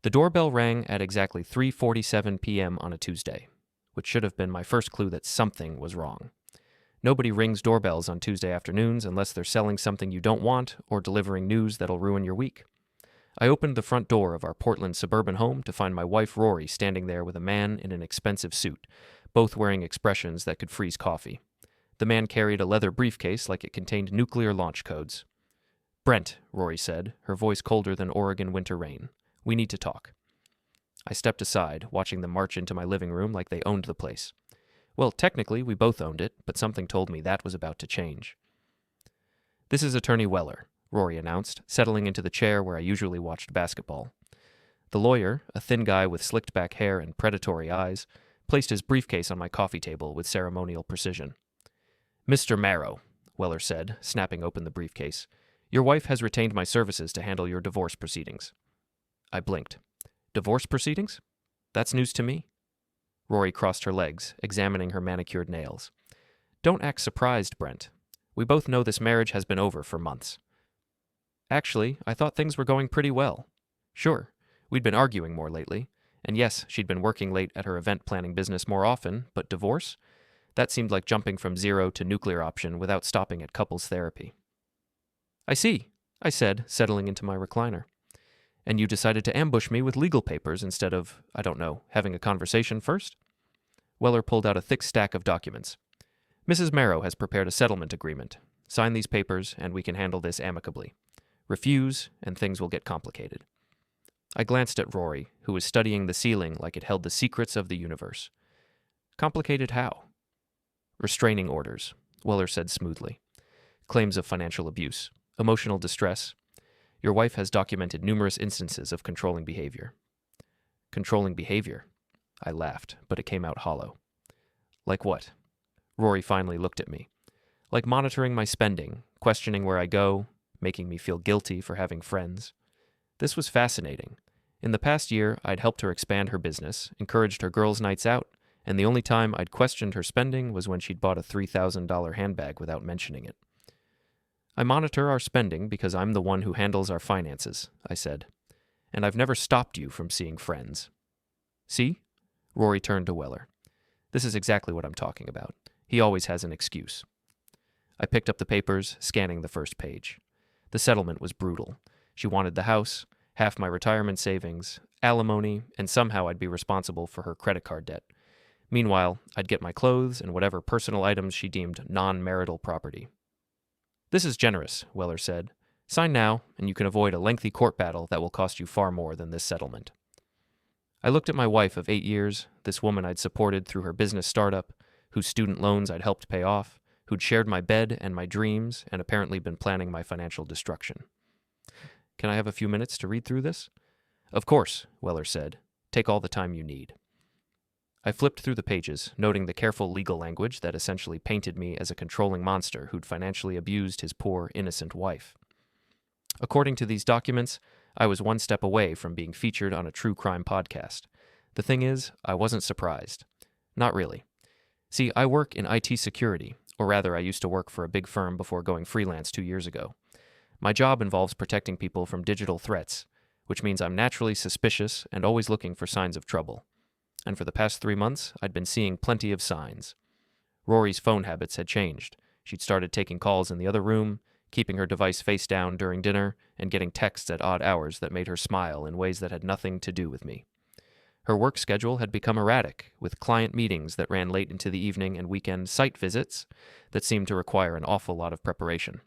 The doorbell rang at exactly 3:47 p.m. on a Tuesday, which should have been my first clue that something was wrong. Nobody rings doorbells on Tuesday afternoons unless they're selling something you don't want or delivering news that'll ruin your week. I opened the front door of our Portland suburban home to find my wife Rory standing there with a man in an expensive suit, both wearing expressions that could freeze coffee. The man carried a leather briefcase like it contained nuclear launch codes. "Brent," Rory said, her voice colder than Oregon winter rain. "We need to talk." I stepped aside, watching them march into my living room like they owned the place. Well, technically, we both owned it, but something told me that was about to change. "This is Attorney Weller," Rory announced, settling into the chair where I usually watched basketball. The lawyer, a thin guy with slicked-back hair and predatory eyes, placed his briefcase on my coffee table with ceremonial precision. "Mr. Marrow," Weller said, snapping open the briefcase, "your wife has retained my services to handle your divorce proceedings." I blinked. "Divorce proceedings? That's news to me." Rory crossed her legs, examining her manicured nails. "Don't act surprised, Brent. We both know this marriage has been over for months." "Actually, I thought things were going pretty well." "Sure, we'd been arguing more lately. And yes, she'd been working late at her event planning business more often, but divorce? That seemed like jumping from zero to nuclear option without stopping at couples therapy." "I see," I said, settling into my recliner. "And you decided to ambush me with legal papers instead of, I don't know, having a conversation first?" Weller pulled out a thick stack of documents. "Mrs. Marrow has prepared a settlement agreement. Sign these papers, and we can handle this amicably. Refuse, and things will get complicated." I glanced at Rory, who was studying the ceiling like it held the secrets of the universe. "Complicated how?" "Restraining orders," Weller said smoothly. "Claims of financial abuse, emotional distress. Your wife has documented numerous instances of controlling behavior." "Controlling behavior?" I laughed, but it came out hollow. "Like what?" Rory finally looked at me. "Like monitoring my spending, questioning where I go, making me feel guilty for having friends." This was fascinating. In the past year, I'd helped her expand her business, encouraged her girls' nights out, and the only time I'd questioned her spending was when she'd bought a $3,000 handbag without mentioning it. "I monitor our spending because I'm the one who handles our finances," I said. "And I've never stopped you from seeing friends." "See?" Rory turned to Weller. "This is exactly what I'm talking about. He always has an excuse." I picked up the papers, scanning the first page. The settlement was brutal. She wanted the house, half my retirement savings, alimony, and somehow I'd be responsible for her credit card debt. Meanwhile, I'd get my clothes and whatever personal items she deemed non-marital property. "This is generous," Weller said. "Sign now, and you can avoid a lengthy court battle that will cost you far more than this settlement." I looked at my wife of 8 years, this woman I'd supported through her business startup, whose student loans I'd helped pay off, who'd shared my bed and my dreams, and apparently been planning my financial destruction. "Can I have a few minutes to read through this?" "Of course," Weller said. "Take all the time you need." I flipped through the pages, noting the careful legal language that essentially painted me as a controlling monster who'd financially abused his poor, innocent wife. According to these documents, I was one step away from being featured on a true crime podcast. The thing is, I wasn't surprised. Not really. See, I work in IT security, or rather I used to work for a big firm before going freelance 2 years ago. My job involves protecting people from digital threats, which means I'm naturally suspicious and always looking for signs of trouble. And for the past 3 months, I'd been seeing plenty of signs. Rory's phone habits had changed. She'd started taking calls in the other room, keeping her device face down during dinner, and getting texts at odd hours that made her smile in ways that had nothing to do with me. Her work schedule had become erratic, with client meetings that ran late into the evening and weekend site visits that seemed to require an awful lot of preparation.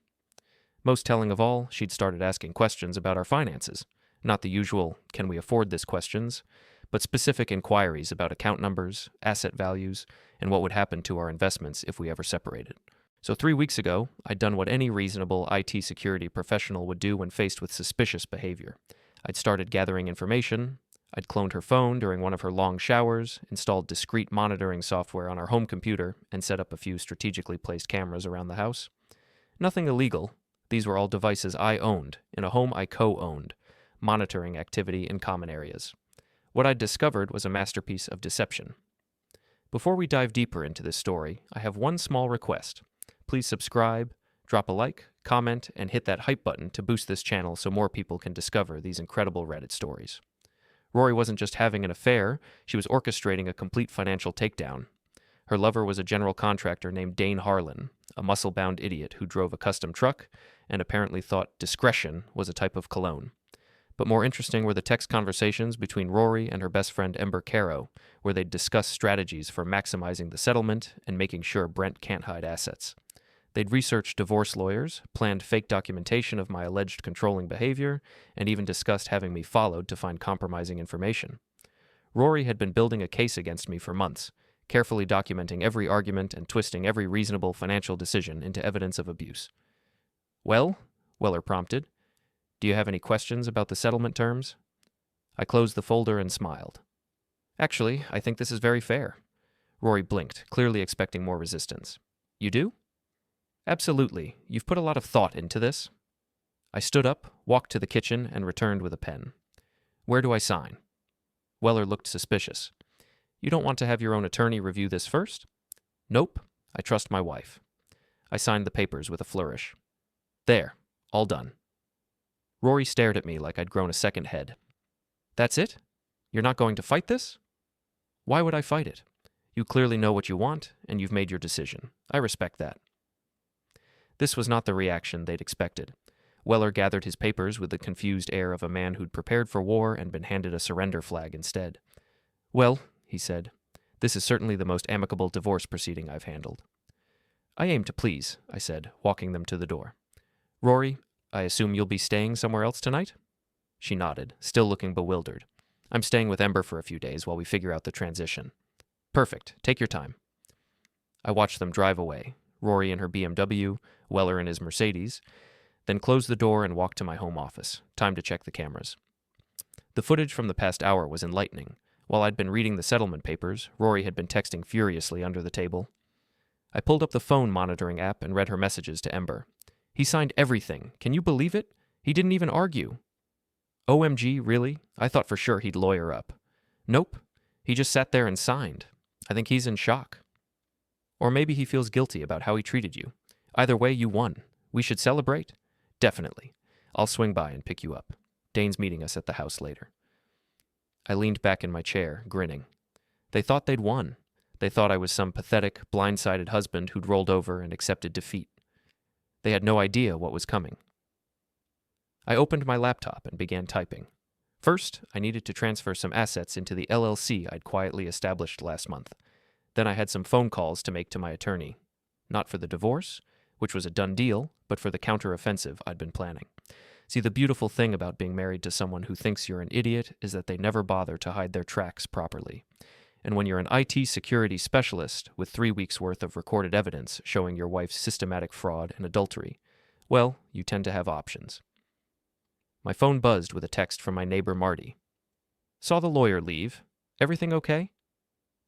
Most telling of all, she'd started asking questions about our finances. Not the usual, "can we afford this?" questions, but specific inquiries about account numbers, asset values, and what would happen to our investments if we ever separated. So 3 weeks ago, I'd done what any reasonable IT security professional would do when faced with suspicious behavior. I'd started gathering information. I'd cloned her phone during one of her long showers, installed discrete monitoring software on our home computer, and set up a few strategically placed cameras around the house. Nothing illegal. These were all devices I owned, in a home I co-owned, monitoring activity in common areas. What I'd discovered was a masterpiece of deception. Before we dive deeper into this story, I have one small request. Please subscribe, drop a like, comment, and hit that hype button to boost this channel so more people can discover these incredible Reddit stories. Rory wasn't just having an affair, she was orchestrating a complete financial takedown. Her lover was a general contractor named Dane Harlan, a muscle-bound idiot who drove a custom truck and apparently thought discretion was a type of cologne. But more interesting were the text conversations between Rory and her best friend Ember Caro, where they'd discuss strategies for maximizing the settlement and making sure Brent can't hide assets. They'd researched divorce lawyers, planned fake documentation of my alleged controlling behavior, and even discussed having me followed to find compromising information. Rory had been building a case against me for months, carefully documenting every argument and twisting every reasonable financial decision into evidence of abuse. "Well?" Weller prompted. "Do you have any questions about the settlement terms?" I closed the folder and smiled. "Actually, I think this is very fair." Rory blinked, clearly expecting more resistance. "You do?" "Absolutely. You've put a lot of thought into this." I stood up, walked to the kitchen, and returned with a pen. "Where do I sign?" Weller looked suspicious. "You don't want to have your own attorney review this first?" "Nope. I trust my wife." I signed the papers with a flourish. "There. All done." Rory stared at me like I'd grown a second head. "That's it? You're not going to fight this?" "Why would I fight it? You clearly know what you want, and you've made your decision. I respect that." This was not the reaction they'd expected. Weller gathered his papers with the confused air of a man who'd prepared for war and been handed a surrender flag instead. "Well," he said, "this is certainly the most amicable divorce proceeding I've handled." "I aim to please," I said, walking them to the door. "Rory, I assume you'll be staying somewhere else tonight?" She nodded, still looking bewildered. "I'm staying with Ember for a few days while we figure out the transition." "Perfect. Take your time." I watched them drive away, Rory in her BMW, Weller in his Mercedes, then closed the door and walked to my home office. Time to check the cameras. The footage from the past hour was enlightening. While I'd been reading the settlement papers, Rory had been texting furiously under the table. I pulled up the phone monitoring app and read her messages to Ember. "He signed everything. Can you believe it? He didn't even argue." "OMG, really? I thought for sure he'd lawyer up." "Nope. He just sat there and signed. I think he's in shock. Or maybe he feels guilty about how he treated you. Either way, you won. We should celebrate." "Definitely. I'll swing by and pick you up. Dane's meeting us at the house later." I leaned back in my chair, grinning. They thought they'd won. They thought I was some pathetic, blindsided husband who'd rolled over and accepted defeat. They had no idea what was coming. I opened my laptop and began typing. First, I needed to transfer some assets into the LLC I'd quietly established last month. Then I had some phone calls to make to my attorney. Not for the divorce, which was a done deal, but for the counteroffensive I'd been planning. See, the beautiful thing about being married to someone who thinks you're an idiot is that they never bother to hide their tracks properly. And when you're an IT security specialist with 3 weeks' worth of recorded evidence showing your wife's systematic fraud and adultery, well, you tend to have options. My phone buzzed with a text from my neighbor Marty. "Saw the lawyer leave. Everything okay?"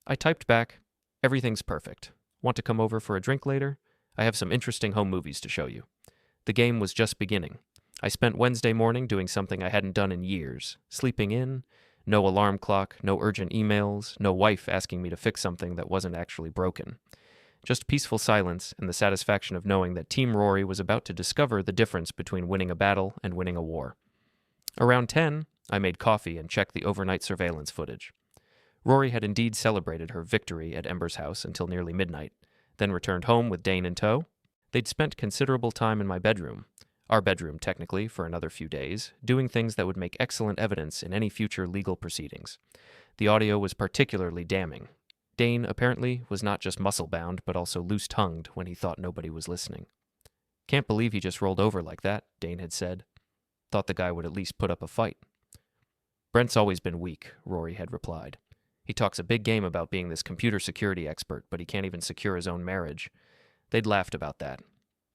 I typed back, "Everything's perfect. Want to come over for a drink later? I have some interesting home movies to show you." The game was just beginning. I spent Wednesday morning doing something I hadn't done in years, sleeping in, no alarm clock, no urgent emails, no wife asking me to fix something that wasn't actually broken. Just peaceful silence and the satisfaction of knowing that Team Rory was about to discover the difference between winning a battle and winning a war. Around 10, I made coffee and checked the overnight surveillance footage. Rory had indeed celebrated her victory at Ember's house until nearly midnight, then returned home with Dane in tow. They'd spent considerable time in my bedroom, our bedroom technically, for another few days, doing things that would make excellent evidence in any future legal proceedings. The audio was particularly damning. Dane, apparently, was not just muscle-bound, but also loose-tongued when he thought nobody was listening. "Can't believe he just rolled over like that," Dane had said. "Thought the guy would at least put up a fight." "Brent's always been weak," Rory had replied. "He talks a big game about being this computer security expert, but he can't even secure his own marriage." They'd laughed about that.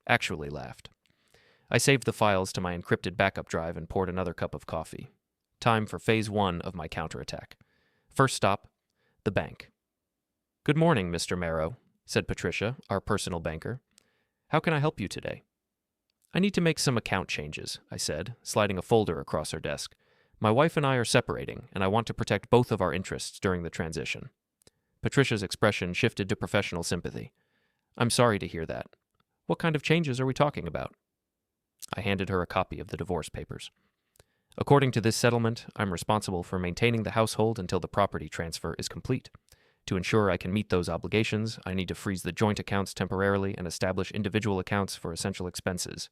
Actually laughed. I saved the files to my encrypted backup drive and poured another cup of coffee. Time for phase 1 of my counterattack. First stop, the bank. "Good morning, Mr. Marrow," said Patricia, our personal banker. "How can I help you today?" "I need to make some account changes," I said, sliding a folder across her desk. "My wife and I are separating, and I want to protect both of our interests during the transition." Patricia's expression shifted to professional sympathy. "I'm sorry to hear that. What kind of changes are we talking about?" I handed her a copy of the divorce papers. According to this settlement, I'm responsible for maintaining the household until the property transfer is complete. To ensure I can meet those obligations, I need to freeze the joint accounts temporarily and establish individual accounts for essential expenses.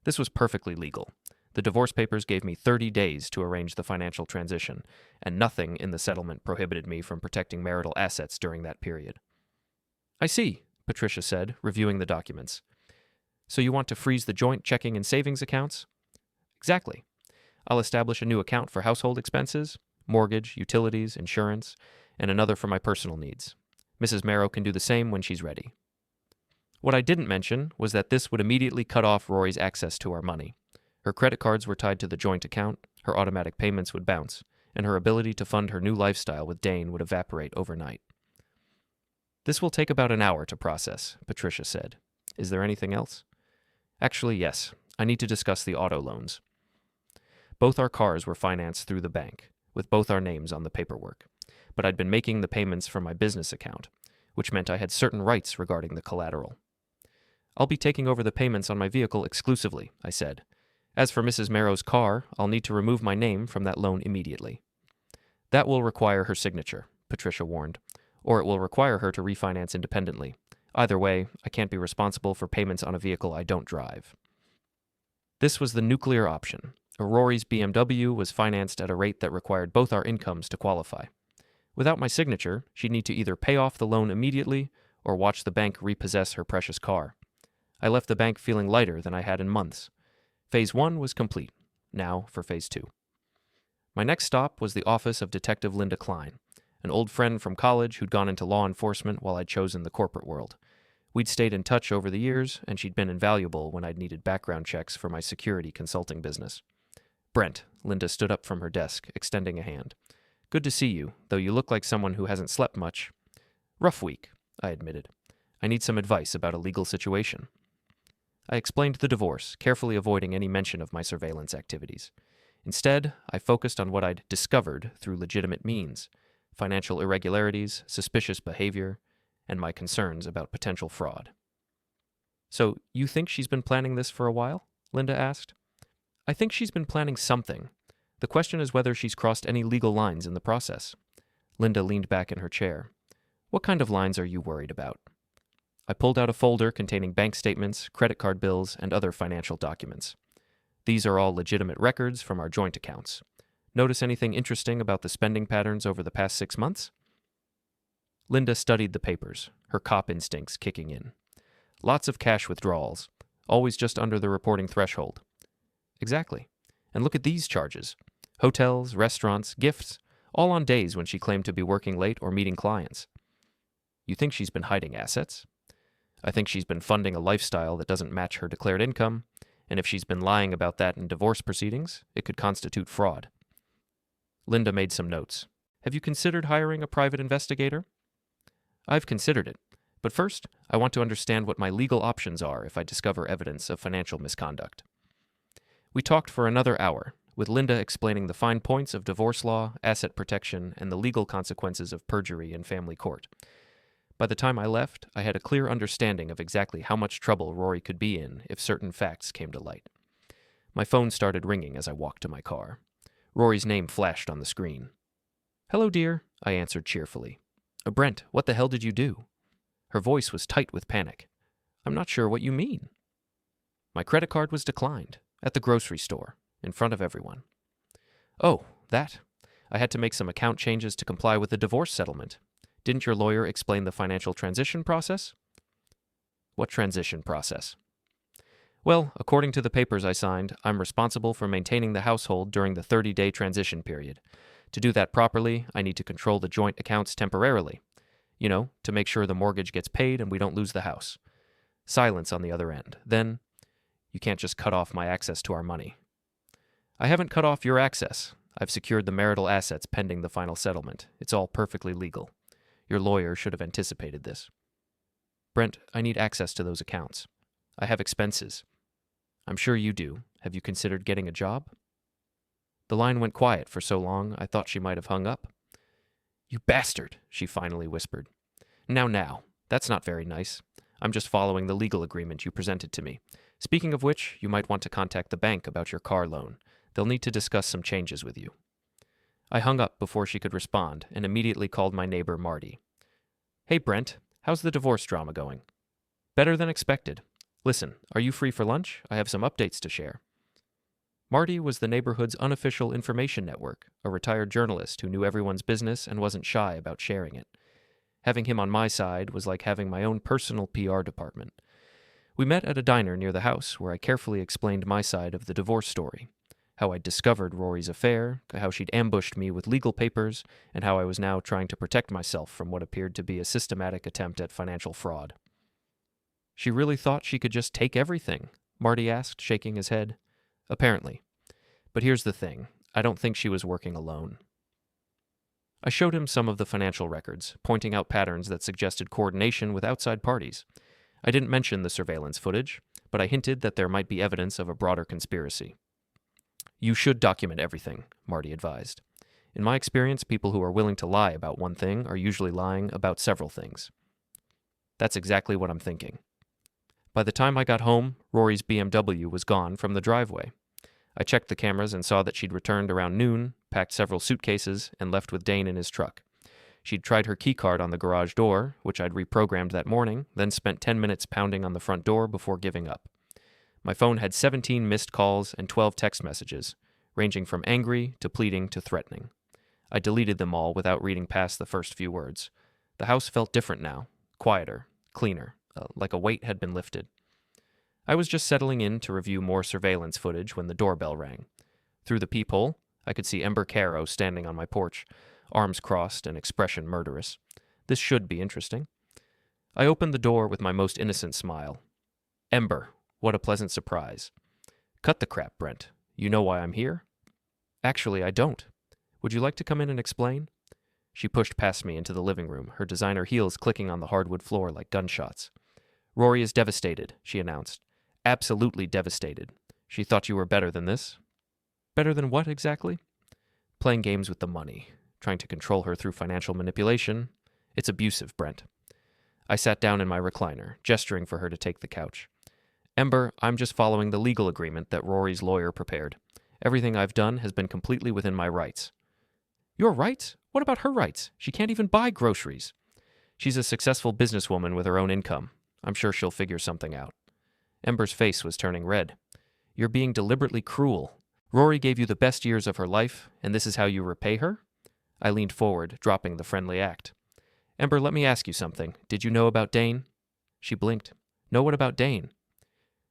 This was perfectly legal. The divorce papers gave me 30 days to arrange the financial transition, and nothing in the settlement prohibited me from protecting marital assets during that period. I see, Patricia said, reviewing the documents. So you want to freeze the joint checking and savings accounts? Exactly. I'll establish a new account for household expenses, mortgage, utilities, insurance, and another for my personal needs. Mrs. Marrow can do the same when she's ready. What I didn't mention was that this would immediately cut off Rory's access to our money. Her credit cards were tied to the joint account, her automatic payments would bounce, and her ability to fund her new lifestyle with Dane would evaporate overnight. This will take about an hour to process, Patricia said. Is there anything else? Actually, yes. I need to discuss the auto loans. Both our cars were financed through the bank, with both our names on the paperwork, but I'd been making the payments from my business account, which meant I had certain rights regarding the collateral. I'll be taking over the payments on my vehicle exclusively, I said. As for Mrs. Marrow's car, I'll need to remove my name from that loan immediately. That will require her signature, Patricia warned, or it will require her to refinance independently. Either way, I can't be responsible for payments on a vehicle I don't drive. This was the nuclear option. Rory's BMW was financed at a rate that required both our incomes to qualify. Without my signature, she'd need to either pay off the loan immediately or watch the bank repossess her precious car. I left the bank feeling lighter than I had in months. Phase 1 was complete. Now for Phase 2. My next stop was the office of Detective Linda Klein, an old friend from college who'd gone into law enforcement while I'd chosen the corporate world. We'd stayed in touch over the years, and she'd been invaluable when I'd needed background checks for my security consulting business. Brent, Linda stood up from her desk, extending a hand. Good to see you, though you look like someone who hasn't slept much. Rough week, I admitted. I need some advice about a legal situation. I explained the divorce, carefully avoiding any mention of my surveillance activities. Instead, I focused on what I'd discovered through legitimate means, financial irregularities, suspicious behavior, and my concerns about potential fraud. So, you think she's been planning this for a while? Linda asked. I think she's been planning something. The question is whether she's crossed any legal lines in the process. Linda leaned back in her chair. What kind of lines are you worried about? I pulled out a folder containing bank statements, credit card bills, and other financial documents. These are all legitimate records from our joint accounts. Notice anything interesting about the spending patterns over the past 6 months? Linda studied the papers, her cop instincts kicking in. Lots of cash withdrawals, always just under the reporting threshold. Exactly. And look at these charges. Hotels, restaurants, gifts, all on days when she claimed to be working late or meeting clients. You think she's been hiding assets? I think she's been funding a lifestyle that doesn't match her declared income, and if she's been lying about that in divorce proceedings, it could constitute fraud. Linda made some notes. Have you considered hiring a private investigator? I've considered it, but first, I want to understand what my legal options are if I discover evidence of financial misconduct. We talked for another hour, with Linda explaining the fine points of divorce law, asset protection, and the legal consequences of perjury in family court. By the time I left, I had a clear understanding of exactly how much trouble Rory could be in if certain facts came to light. My phone started ringing as I walked to my car. Rory's name flashed on the screen. Hello, dear, I answered cheerfully. Brent, what the hell did you do? Her voice was tight with panic. I'm not sure what you mean. My credit card was declined, at the grocery store, in front of everyone. Oh, that. I had to make some account changes to comply with the divorce settlement. Didn't your lawyer explain the financial transition process? What transition process? Well, according to the papers I signed, I'm responsible for maintaining the household during the 30-day transition period. To do that properly, I need to control the joint accounts temporarily. You know, to make sure the mortgage gets paid and we don't lose the house. Silence on the other end. Then, you can't just cut off my access to our money. I haven't cut off your access. I've secured the marital assets pending the final settlement. It's all perfectly legal. Your lawyer should have anticipated this. Brent, I need access to those accounts. I have expenses. I'm sure you do. Have you considered getting a job? The line went quiet for so long I thought she might have hung up. You bastard, she finally whispered. Now, that's not very nice. I'm just following the legal agreement you presented to me. Speaking of which, you might want to contact the bank about your car loan. They'll need to discuss some changes with you. I hung up before she could respond and immediately called my neighbor Marty. Hey Brent, how's the divorce drama going? Better than expected. Listen, are you free for lunch? I have some updates to share. Marty was the neighborhood's unofficial information network, a retired journalist who knew everyone's business and wasn't shy about sharing it. Having him on my side was like having my own personal PR department. We met at a diner near the house where I carefully explained my side of the divorce story, how I'd discovered Rory's affair, how she'd ambushed me with legal papers, and how I was now trying to protect myself from what appeared to be a systematic attempt at financial fraud. She really thought she could just take everything? Marty asked, shaking his head. Apparently. But here's the thing. I don't think she was working alone. I showed him some of the financial records, pointing out patterns that suggested coordination with outside parties. I didn't mention the surveillance footage, but I hinted that there might be evidence of a broader conspiracy. You should document everything, Marty advised. In my experience, people who are willing to lie about one thing are usually lying about several things. That's exactly what I'm thinking. By the time I got home, Rory's BMW was gone from the driveway. I checked the cameras and saw that she'd returned around noon, packed several suitcases, and left with Dane in his truck. She'd tried her keycard on the garage door, which I'd reprogrammed that morning, then spent 10 minutes pounding on the front door before giving up. My phone had 17 missed calls and 12 text messages, ranging from angry to pleading to threatening. I deleted them all without reading past the first few words. The house felt different now, quieter, cleaner, like a weight had been lifted. I was just settling in to review more surveillance footage when the doorbell rang. Through the peephole, I could see Ember Caro standing on my porch, arms crossed and expression murderous. This should be interesting. I opened the door with my most innocent smile. Ember, what a pleasant surprise. Cut the crap, Brent. You know why I'm here? Actually, I don't. Would you like to come in and explain? She pushed past me into the living room, her designer heels clicking on the hardwood floor like gunshots. Rory is devastated, she announced. Absolutely devastated. She thought you were better than this. Better than what, exactly? Playing games with the money, trying to control her through financial manipulation. It's abusive, Brent. I sat down in my recliner, gesturing for her to take the couch. Ember, I'm just following the legal agreement that Rory's lawyer prepared. Everything I've done has been completely within my rights. Your rights? What about her rights? She can't even buy groceries. She's a successful businesswoman with her own income. I'm sure she'll figure something out. Ember's face was turning red. You're being deliberately cruel. Rory gave you the best years of her life, and this is how you repay her? I leaned forward, dropping the friendly act. Ember, let me ask you something. Did you know about Dane? She blinked. No, what about Dane?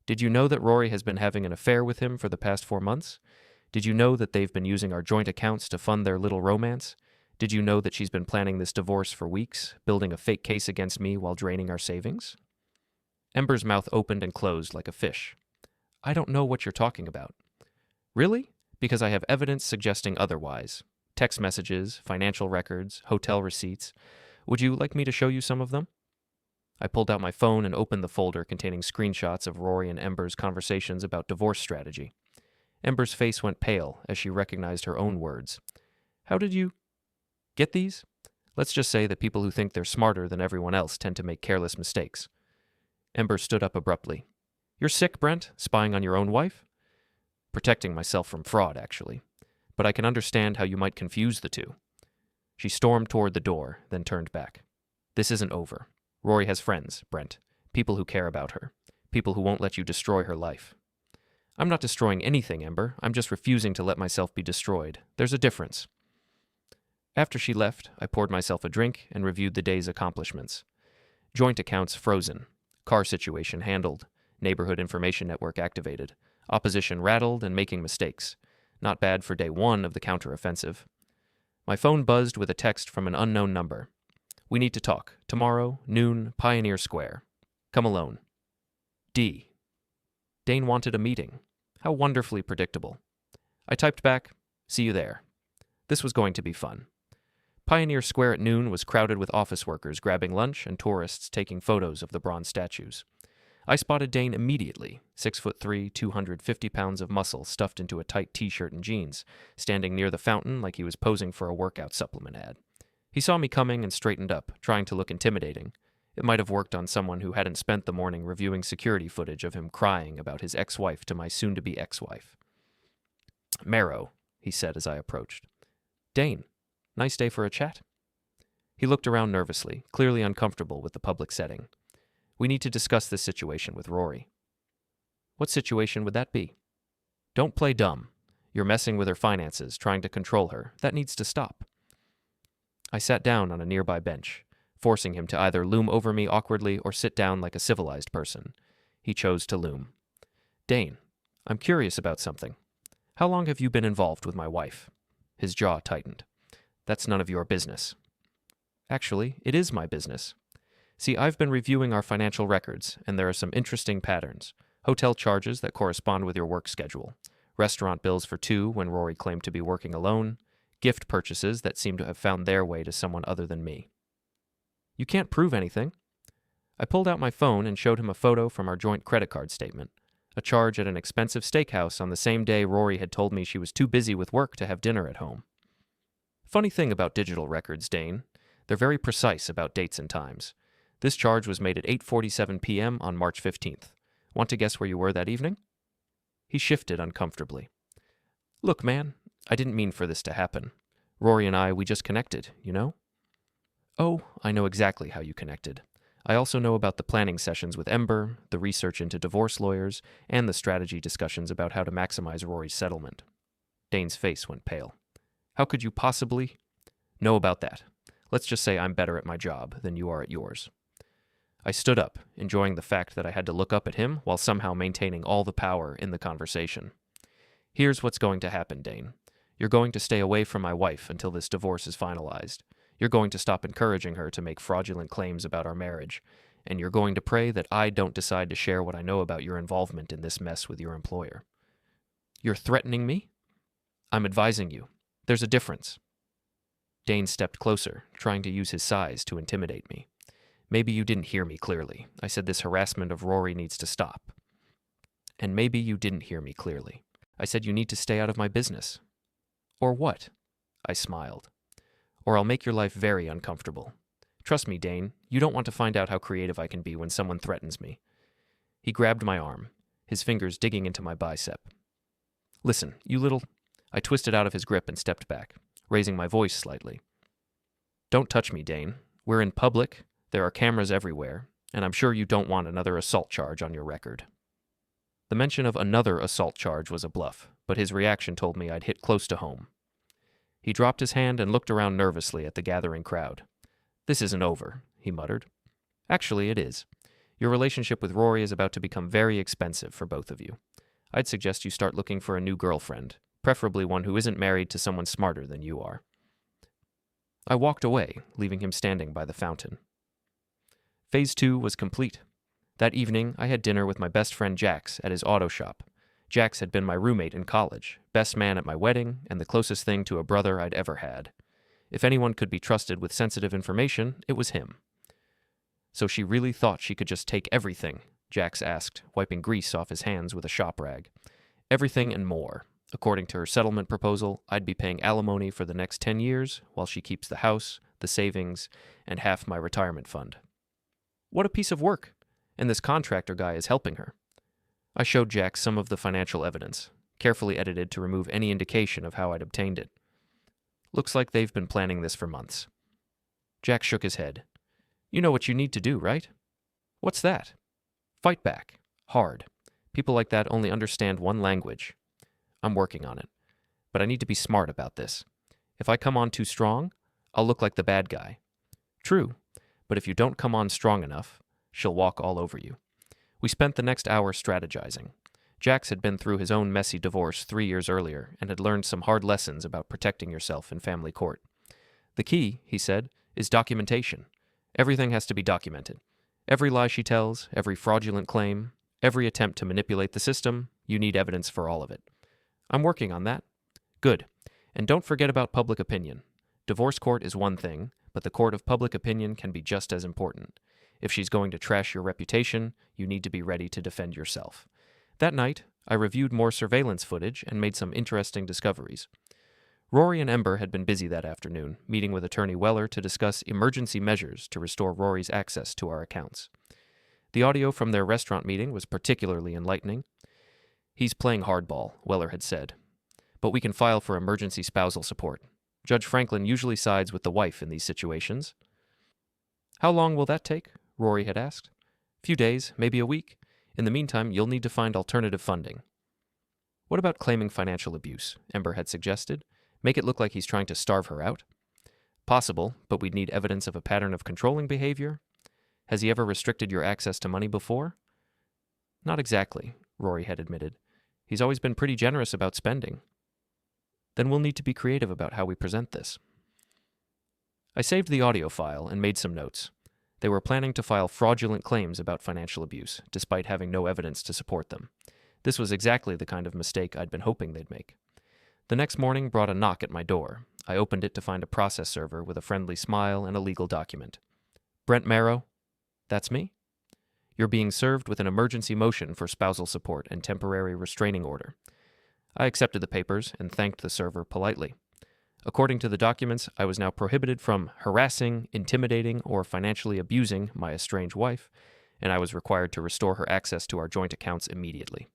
Did you know that Rory has been having an affair with him for the past 4 months? Did you know that they've been using our joint accounts to fund their little romance? Did you know that she's been planning this divorce for weeks, building a fake case against me while draining our savings? Ember's mouth opened and closed like a fish. I don't know what you're talking about. Really? Because I have evidence suggesting otherwise. Text messages, financial records, hotel receipts. Would you like me to show you some of them? I pulled out my phone and opened the folder containing screenshots of Rory and Ember's conversations about divorce strategy. Ember's face went pale as she recognized her own words. How did you get these? Let's just say that people who think they're smarter than everyone else tend to make careless mistakes. Ember stood up abruptly. You're sick, Brent, spying on your own wife? Protecting myself from fraud, actually. But I can understand how you might confuse the two. She stormed toward the door, then turned back. This isn't over. Rory has friends, Brent. People who care about her. People who won't let you destroy her life. I'm not destroying anything, Ember. I'm just refusing to let myself be destroyed. There's a difference. After she left, I poured myself a drink and reviewed the day's accomplishments. Joint accounts frozen. Car situation handled. Neighborhood information network activated. Opposition rattled and making mistakes. Not bad for day 1 of the counteroffensive. My phone buzzed with a text from an unknown number. We need to talk. Tomorrow, noon, Pioneer Square. Come alone. D. Dane wanted a meeting. How wonderfully predictable. I typed back, see you there. This was going to be fun. Pioneer Square at noon was crowded with office workers grabbing lunch and tourists taking photos of the bronze statues. I spotted Dane immediately, 6'3", 250 pounds of muscle stuffed into a tight t-shirt and jeans, standing near the fountain like he was posing for a workout supplement ad. He saw me coming and straightened up, trying to look intimidating. It might have worked on someone who hadn't spent the morning reviewing security footage of him crying about his ex-wife to my soon-to-be ex-wife. Marrow, he said as I approached. Dane, nice day for a chat? He looked around nervously, clearly uncomfortable with the public setting. We need to discuss this situation with Rory. What situation would that be? Don't play dumb. You're messing with her finances, trying to control her. That needs to stop. I sat down on a nearby bench, forcing him to either loom over me awkwardly or sit down like a civilized person. He chose to loom. Dane, I'm curious about something. How long have you been involved with my wife? His jaw tightened. That's none of your business. Actually, it is my business. See, I've been reviewing our financial records, and there are some interesting patterns. Hotel charges that correspond with your work schedule. Restaurant bills for two when Rory claimed to be working alone. Gift purchases that seem to have found their way to someone other than me. You can't prove anything. I pulled out my phone and showed him a photo from our joint credit card statement. A charge at an expensive steakhouse on the same day Rory had told me she was too busy with work to have dinner at home. Funny thing about digital records, Dane. They're very precise about dates and times. This charge was made at 8:47 p.m. on March 15th. Want to guess where you were that evening? He shifted uncomfortably. Look, man, I didn't mean for this to happen. Rory and I, we just connected, you know? Oh, I know exactly how you connected. I also know about the planning sessions with Ember, the research into divorce lawyers, and the strategy discussions about how to maximize Rory's settlement. Dane's face went pale. How could you possibly know about that? Let's just say I'm better at my job than you are at yours. I stood up, enjoying the fact that I had to look up at him while somehow maintaining all the power in the conversation. Here's what's going to happen, Dane. You're going to stay away from my wife until this divorce is finalized. You're going to stop encouraging her to make fraudulent claims about our marriage, and you're going to pray that I don't decide to share what I know about your involvement in this mess with your employer. You're threatening me? I'm advising you. There's a difference. Dane stepped closer, trying to use his size to intimidate me. Maybe you didn't hear me clearly. I said this harassment of Rory needs to stop. And maybe you didn't hear me clearly. I said you need to stay out of my business. Or what? I smiled. Or I'll make your life very uncomfortable. Trust me, Dane, you don't want to find out how creative I can be when someone threatens me. He grabbed my arm, his fingers digging into my bicep. Listen, you little... I twisted out of his grip and stepped back, raising my voice slightly. Don't touch me, Dane. We're in public, there are cameras everywhere, and I'm sure you don't want another assault charge on your record. The mention of another assault charge was a bluff, but his reaction told me I'd hit close to home. He dropped his hand and looked around nervously at the gathering crowd. This isn't over, he muttered. Actually, it is. Your relationship with Rory is about to become very expensive for both of you. I'd suggest you start looking for a new girlfriend, preferably one who isn't married to someone smarter than you are. I walked away, leaving him standing by the fountain. Phase 2 was complete. That evening, I had dinner with my best friend Jax at his auto shop. Jax had been my roommate in college, best man at my wedding, and the closest thing to a brother I'd ever had. If anyone could be trusted with sensitive information, it was him. So she really thought she could just take everything? Jax asked, wiping grease off his hands with a shop rag. Everything and more. According to her settlement proposal, I'd be paying alimony for the next 10 years, while she keeps the house, the savings, and half my retirement fund. What a piece of work! And this contractor guy is helping her. I showed Jack some of the financial evidence, carefully edited to remove any indication of how I'd obtained it. Looks like they've been planning this for months. Jack shook his head. You know what you need to do, right? What's that? Fight back. Hard. People like that only understand one language. I'm working on it. But I need to be smart about this. If I come on too strong, I'll look like the bad guy. True, but if you don't come on strong enough, she'll walk all over you. We spent the next hour strategizing. Jax had been through his own messy divorce 3 years earlier and had learned some hard lessons about protecting yourself in family court. The key, he said, is documentation. Everything has to be documented. Every lie she tells, every fraudulent claim, every attempt to manipulate the system, you need evidence for all of it. I'm working on that. Good. And don't forget about public opinion. Divorce court is one thing, but the court of public opinion can be just as important. If she's going to trash your reputation, you need to be ready to defend yourself. That night, I reviewed more surveillance footage and made some interesting discoveries. Rory and Ember had been busy that afternoon, meeting with Attorney Weller to discuss emergency measures to restore Rory's access to our accounts. The audio from their restaurant meeting was particularly enlightening. He's playing hardball, Weller had said. but we can file for emergency spousal support. Judge Franklin usually sides with the wife in these situations. How long will that take? Rory had asked. A few days, maybe a week. In the meantime, you'll need to find alternative funding. What about claiming financial abuse? Ember had suggested. Make it look like he's trying to starve her out. Possible, but we'd need evidence of a pattern of controlling behavior. Has he ever restricted your access to money before? Not exactly, Rory had admitted. He's always been pretty generous about spending. Then we'll need to be creative about how we present this. I saved the audio file and made some notes. They were planning to file fraudulent claims about financial abuse, despite having no evidence to support them. This was exactly the kind of mistake I'd been hoping they'd make. The next morning brought a knock at my door. I opened it to find a process server with a friendly smile and a legal document. Brent Marrow? That's me? You're being served with an emergency motion for spousal support and temporary restraining order. I accepted the papers and thanked the server politely. According to the documents, I was now prohibited from harassing, intimidating, or financially abusing my estranged wife, and I was required to restore her access to our joint accounts immediately.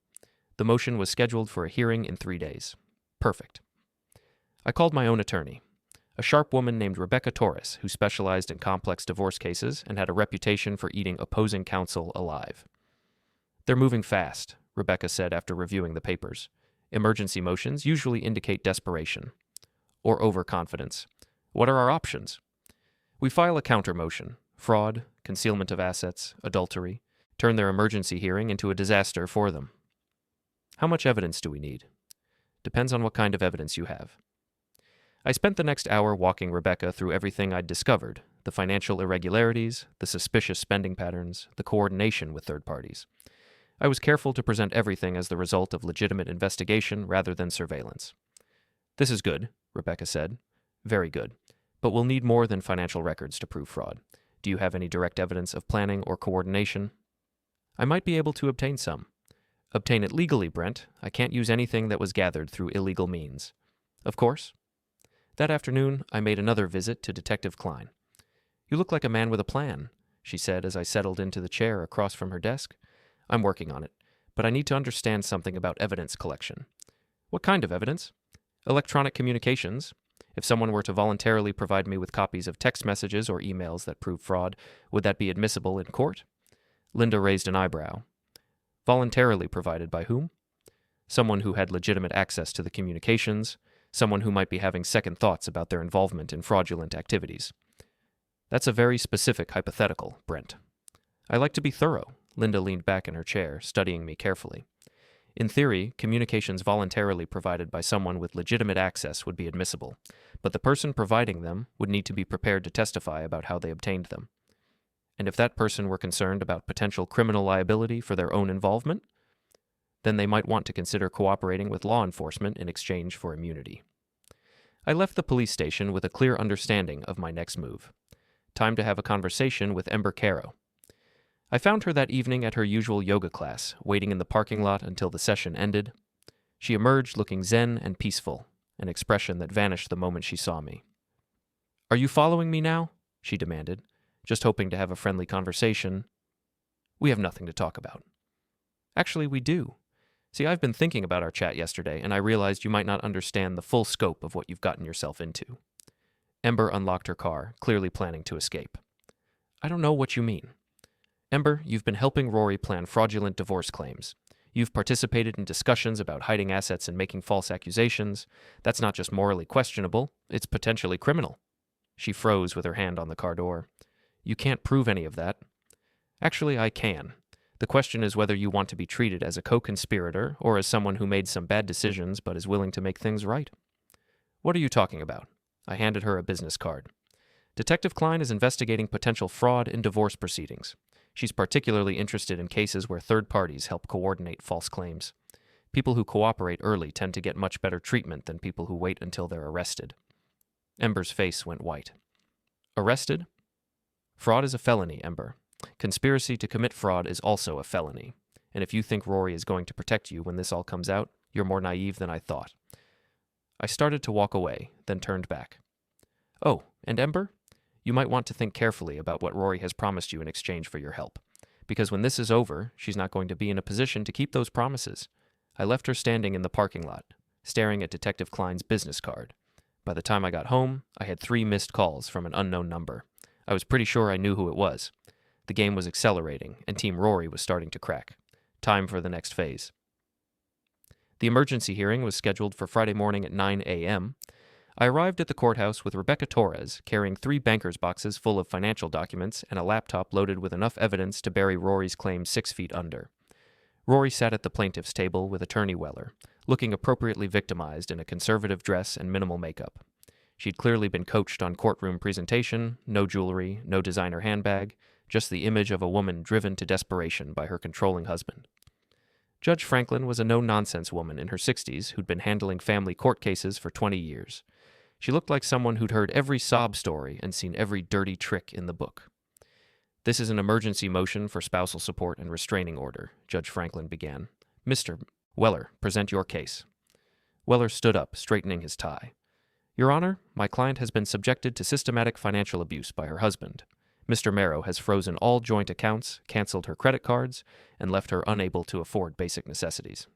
The motion was scheduled for a hearing in 3 days. Perfect. I called my own attorney, a sharp woman named Rebecca Torres, who specialized in complex divorce cases and had a reputation for eating opposing counsel alive. They're moving fast, Rebecca said after reviewing the papers. Emergency motions usually indicate desperation or overconfidence. What are our options? We file a counter motion: fraud, concealment of assets, adultery, turn their emergency hearing into a disaster for them. How much evidence do we need? Depends on what kind of evidence you have. I spent the next hour walking Rebecca through everything I'd discovered: the financial irregularities, the suspicious spending patterns, the coordination with third parties. I was careful to present everything as the result of legitimate investigation rather than surveillance. This is good, Rebecca said. Very good. But we'll need more than financial records to prove fraud. Do you have any direct evidence of planning or coordination? I might be able to obtain some. Obtain it legally, Brent. I can't use anything that was gathered through illegal means. Of course. That afternoon, I made another visit to Detective Klein. You look like a man with a plan, she said as I settled into the chair across from her desk. I'm working on it, but I need to understand something about evidence collection. What kind of evidence? Electronic communications. If someone were to voluntarily provide me with copies of text messages or emails that prove fraud, would that be admissible in court? Linda raised an eyebrow. Voluntarily provided by whom? Someone who had legitimate access to the communications, someone who might be having second thoughts about their involvement in fraudulent activities. That's a very specific hypothetical, Brent. I like to be thorough. Linda leaned back in her chair, studying me carefully. In theory, communications voluntarily provided by someone with legitimate access would be admissible, but the person providing them would need to be prepared to testify about how they obtained them. And if that person were concerned about potential criminal liability for their own involvement, then they might want to consider cooperating with law enforcement in exchange for immunity. I left the police station with a clear understanding of my next move. Time to have a conversation with Ember Caro. I found her that evening at her usual yoga class, waiting in the parking lot until the session ended. She emerged looking zen and peaceful, an expression that vanished the moment she saw me. Are you following me now? She demanded, just hoping to have a friendly conversation. We have nothing to talk about. Actually, we do. See, I've been thinking about our chat yesterday, and I realized you might not understand the full scope of what you've gotten yourself into. Ember unlocked her car, clearly planning to escape. I don't know what you mean. Ember, you've been helping Rory plan fraudulent divorce claims. You've participated in discussions about hiding assets and making false accusations. That's not just morally questionable, it's potentially criminal. She froze with her hand on the car door. You can't prove any of that. Actually, I can. The question is whether you want to be treated as a co-conspirator or as someone who made some bad decisions but is willing to make things right. What are you talking about? I handed her a business card. Detective Klein is investigating potential fraud in divorce proceedings. She's particularly interested in cases where third parties help coordinate false claims. People who cooperate early tend to get much better treatment than people who wait until they're arrested. Ember's face went white. Arrested? Fraud is a felony, Ember. Conspiracy to commit fraud is also a felony. And if you think Rory is going to protect you when this all comes out, you're more naive than I thought. I started to walk away, then turned back. Oh, and Ember? You might want to think carefully about what Rory has promised you in exchange for your help. Because when this is over, she's not going to be in a position to keep those promises. I left her standing in the parking lot, staring at Detective Klein's business card. By the time I got home, I had 3 missed calls from an unknown number. I was pretty sure I knew who it was. The game was accelerating, and Team Rory was starting to crack. Time for the next phase. The emergency hearing was scheduled for Friday morning at 9 a.m. I arrived at the courthouse with Rebecca Torres, carrying 3 banker's boxes full of financial documents and a laptop loaded with enough evidence to bury Rory's claim 6 feet under. Rory sat at the plaintiff's table with Attorney Weller, looking appropriately victimized in a conservative dress and minimal makeup. She'd clearly been coached on courtroom presentation, no jewelry, no designer handbag, just the image of a woman driven to desperation by her controlling husband. Judge Franklin was a no-nonsense woman in her 60s who'd been handling family court cases for 20 years. She looked like someone who'd heard every sob story and seen every dirty trick in the book. "This is an emergency motion for spousal support and restraining order," Judge Franklin began. "Mr. Weller, present your case." Weller stood up, straightening his tie. "Your Honor, my client has been subjected to systematic financial abuse by her husband. Mr. Merrow has frozen all joint accounts, canceled her credit cards, and left her unable to afford basic necessities."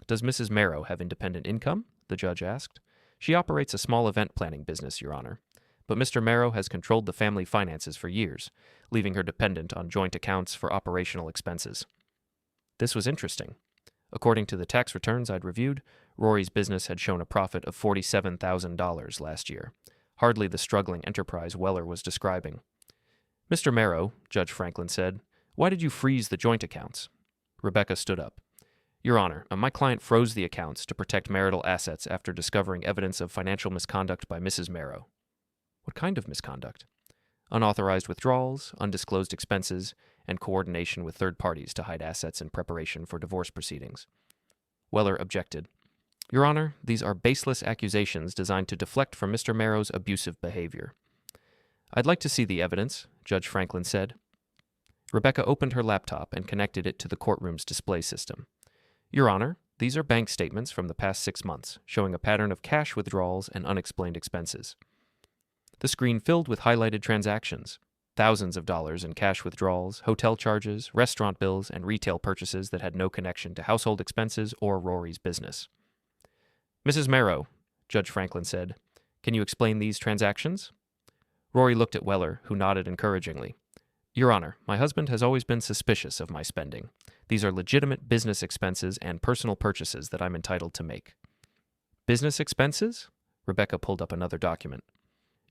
"Does Mrs. Merrow have independent income?" the judge asked. "She operates a small event planning business, Your Honor. But Mr. Merrow has controlled the family finances for years, leaving her dependent on joint accounts for operational expenses." This was interesting. According to the tax returns I'd reviewed, Rory's business had shown a profit of $47,000 last year, hardly the struggling enterprise Weller was describing. "Mr. Merrow," Judge Franklin said, "why did you freeze the joint accounts?" Rebecca stood up. "Your Honor, my client froze the accounts to protect marital assets after discovering evidence of financial misconduct by Mrs. Merrow." "What kind of misconduct?" "Unauthorized withdrawals, undisclosed expenses, and coordination with third parties to hide assets in preparation for divorce proceedings." Weller objected. "Your Honor, these are baseless accusations designed to deflect from Mr. Merrow's abusive behavior." "I'd like to see the evidence," Judge Franklin said. Rebecca opened her laptop and connected it to the courtroom's display system. "Your Honor, these are bank statements from the past 6 months, showing a pattern of cash withdrawals and unexplained expenses." The screen filled with highlighted transactions, thousands of dollars in cash withdrawals, hotel charges, restaurant bills, and retail purchases that had no connection to household expenses or Rory's business. "Mrs. Merrow," Judge Franklin said, "can you explain these transactions?" Rory looked at Weller, who nodded encouragingly. "Your Honor, my husband has always been suspicious of my spending. These are legitimate business expenses and personal purchases that I'm entitled to make." "Business expenses?" Rebecca pulled up another document.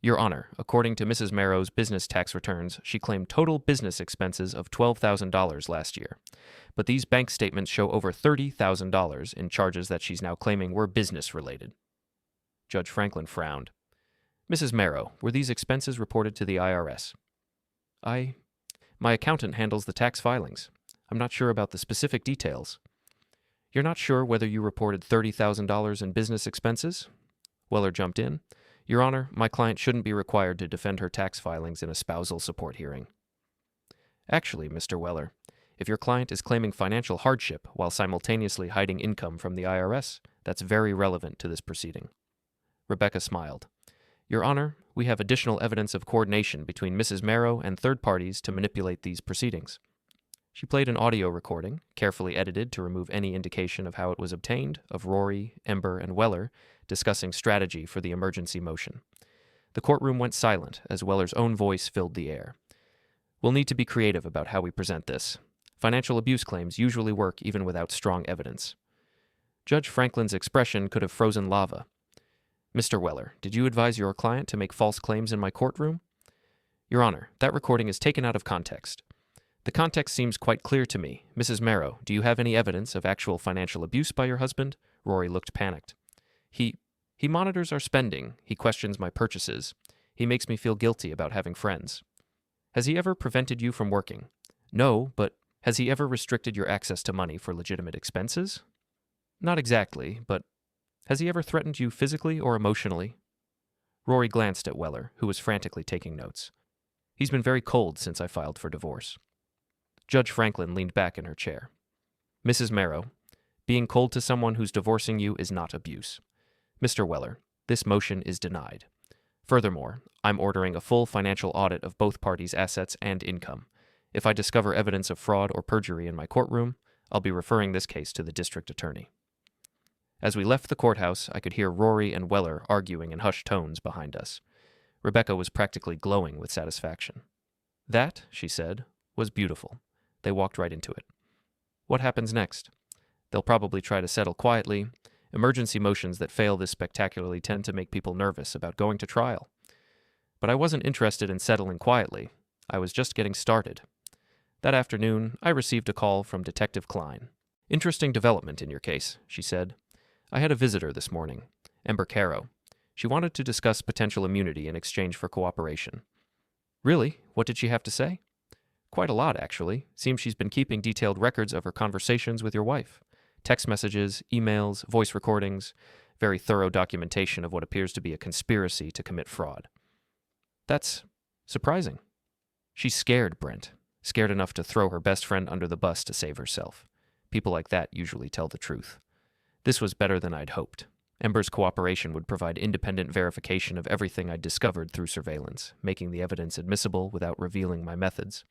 "Your Honor, according to Mrs. Merrow's business tax returns, she claimed total business expenses of $12,000 last year. But these bank statements show over $30,000 in charges that she's now claiming were business-related." Judge Franklin frowned. "Mrs. Merrow, were these expenses reported to the IRS?" My accountant handles the tax filings. I'm not sure about the specific details." "You're not sure whether you reported $30,000 in business expenses?" Weller jumped in. "Your Honor, my client shouldn't be required to defend her tax filings in a spousal support hearing." "Actually, Mr. Weller, if your client is claiming financial hardship while simultaneously hiding income from the IRS, that's very relevant to this proceeding." Rebecca smiled. "Your Honor, we have additional evidence of coordination between Mrs. Merrow and third parties to manipulate these proceedings." She played an audio recording, carefully edited to remove any indication of how it was obtained, of Rory, Ember, and Weller discussing strategy for the emergency motion. The courtroom went silent as Weller's own voice filled the air. "We'll need to be creative about how we present this. Financial abuse claims usually work even without strong evidence." Judge Franklin's expression could have frozen lava. "Mr. Weller, did you advise your client to make false claims in my courtroom?" "Your Honor, that recording is taken out of context. The context seems quite clear to me. Mrs. Merrow, do you have any evidence of actual financial abuse by your husband?" Rory looked panicked. He monitors our spending. He questions my purchases. He makes me feel guilty about having friends." "Has he ever prevented you from working?" "No, but has he ever restricted your access to money for legitimate expenses?" "Not exactly, but has he ever threatened you physically or emotionally?" Rory glanced at Weller, who was frantically taking notes. "He's been very cold since I filed for divorce." Judge Franklin leaned back in her chair. "Mrs. Merrow, being cold to someone who's divorcing you is not abuse. Mr. Weller, this motion is denied. Furthermore, I'm ordering a full financial audit of both parties' assets and income. If I discover evidence of fraud or perjury in my courtroom, I'll be referring this case to the district attorney." As we left the courthouse, I could hear Rory and Weller arguing in hushed tones behind us. Rebecca was practically glowing with satisfaction. That, she said, was beautiful. They walked right into it. What happens next? They'll probably try to settle quietly. Emergency motions that fail this spectacularly tend to make people nervous about going to trial. But I wasn't interested in settling quietly. I was just getting started. That afternoon, I received a call from Detective Klein. Interesting development in your case, she said. I had a visitor this morning, Ember. She wanted to discuss potential immunity in exchange for cooperation. Really? What did she have to say? Quite a lot, actually. Seems she's been keeping detailed records of her conversations with your wife. Text messages, emails, voice recordings, very thorough documentation of what appears to be a conspiracy to commit fraud. That's surprising. She's scared, Brent. Scared enough to throw her best friend under the bus to save herself. People like that usually tell the truth. This was better than I'd hoped. Ember's cooperation would provide independent verification of everything I'd discovered through surveillance, making the evidence admissible without revealing my methods.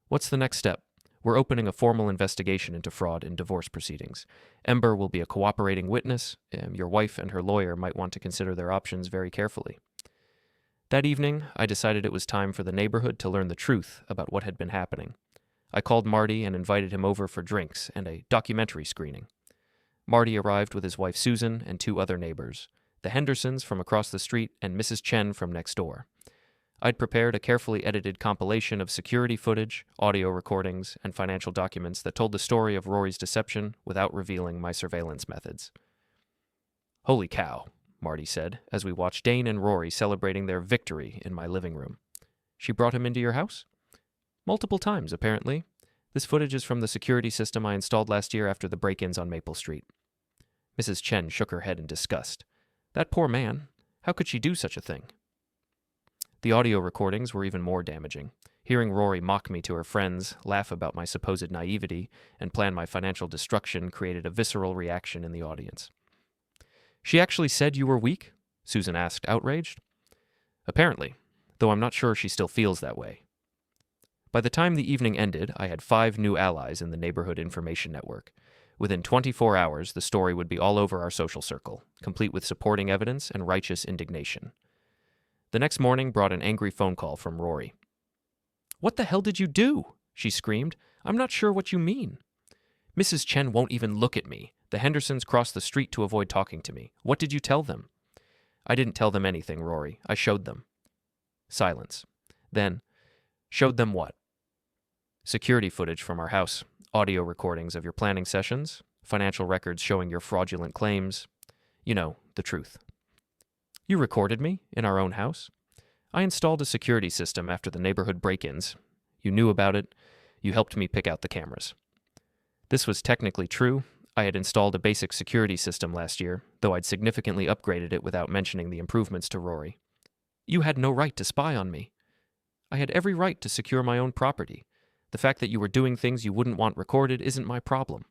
What's the next step? We're opening a formal investigation into fraud in divorce proceedings. Ember will be a cooperating witness. Your wife and her lawyer might want to consider their options very carefully. That evening, I decided it was time for the neighborhood to learn the truth about what had been happening. I called Marty and invited him over for drinks and a documentary screening. Marty arrived with his wife Susan and 2 other neighbors, the Hendersons from across the street and Mrs. Chen from next door. I'd prepared a carefully edited compilation of security footage, audio recordings, and financial documents that told the story of Rory's deception without revealing my surveillance methods. Holy cow, Marty said, as we watched Dane and Rory celebrating their victory in my living room. She brought him into your house? Multiple times, apparently. This footage is from the security system I installed last year after the break-ins on Maple Street. Mrs. Chen shook her head in disgust. That poor man. How could she do such a thing? The audio recordings were even more damaging. Hearing Rory mock me to her friends, laugh about my supposed naivety, and plan my financial destruction created a visceral reaction in the audience. She actually said you were weak? Susan asked, outraged. Apparently, though I'm not sure she still feels that way. By the time the evening ended, I had 5 new allies in the neighborhood information network. Within 24 hours, the story would be all over our social circle, complete with supporting evidence and righteous indignation. The next morning brought an angry phone call from Rory. What the hell did you do? She screamed. I'm not sure what you mean. Mrs. Chen won't even look at me. The Hendersons crossed the street to avoid talking to me. What did you tell them? I didn't tell them anything, Rory. I showed them. Silence. Then, showed them what? Security footage from our house, audio recordings of your planning sessions, financial records showing your fraudulent claims. You know, the truth. You recorded me in our own house? I installed a security system after the neighborhood break-ins. You knew about it. You helped me pick out the cameras. This was technically true. I had installed a basic security system last year, though I'd significantly upgraded it without mentioning the improvements to Rory. You had no right to spy on me. I had every right to secure my own property. The fact that you were doing things you wouldn't want recorded isn't my problem.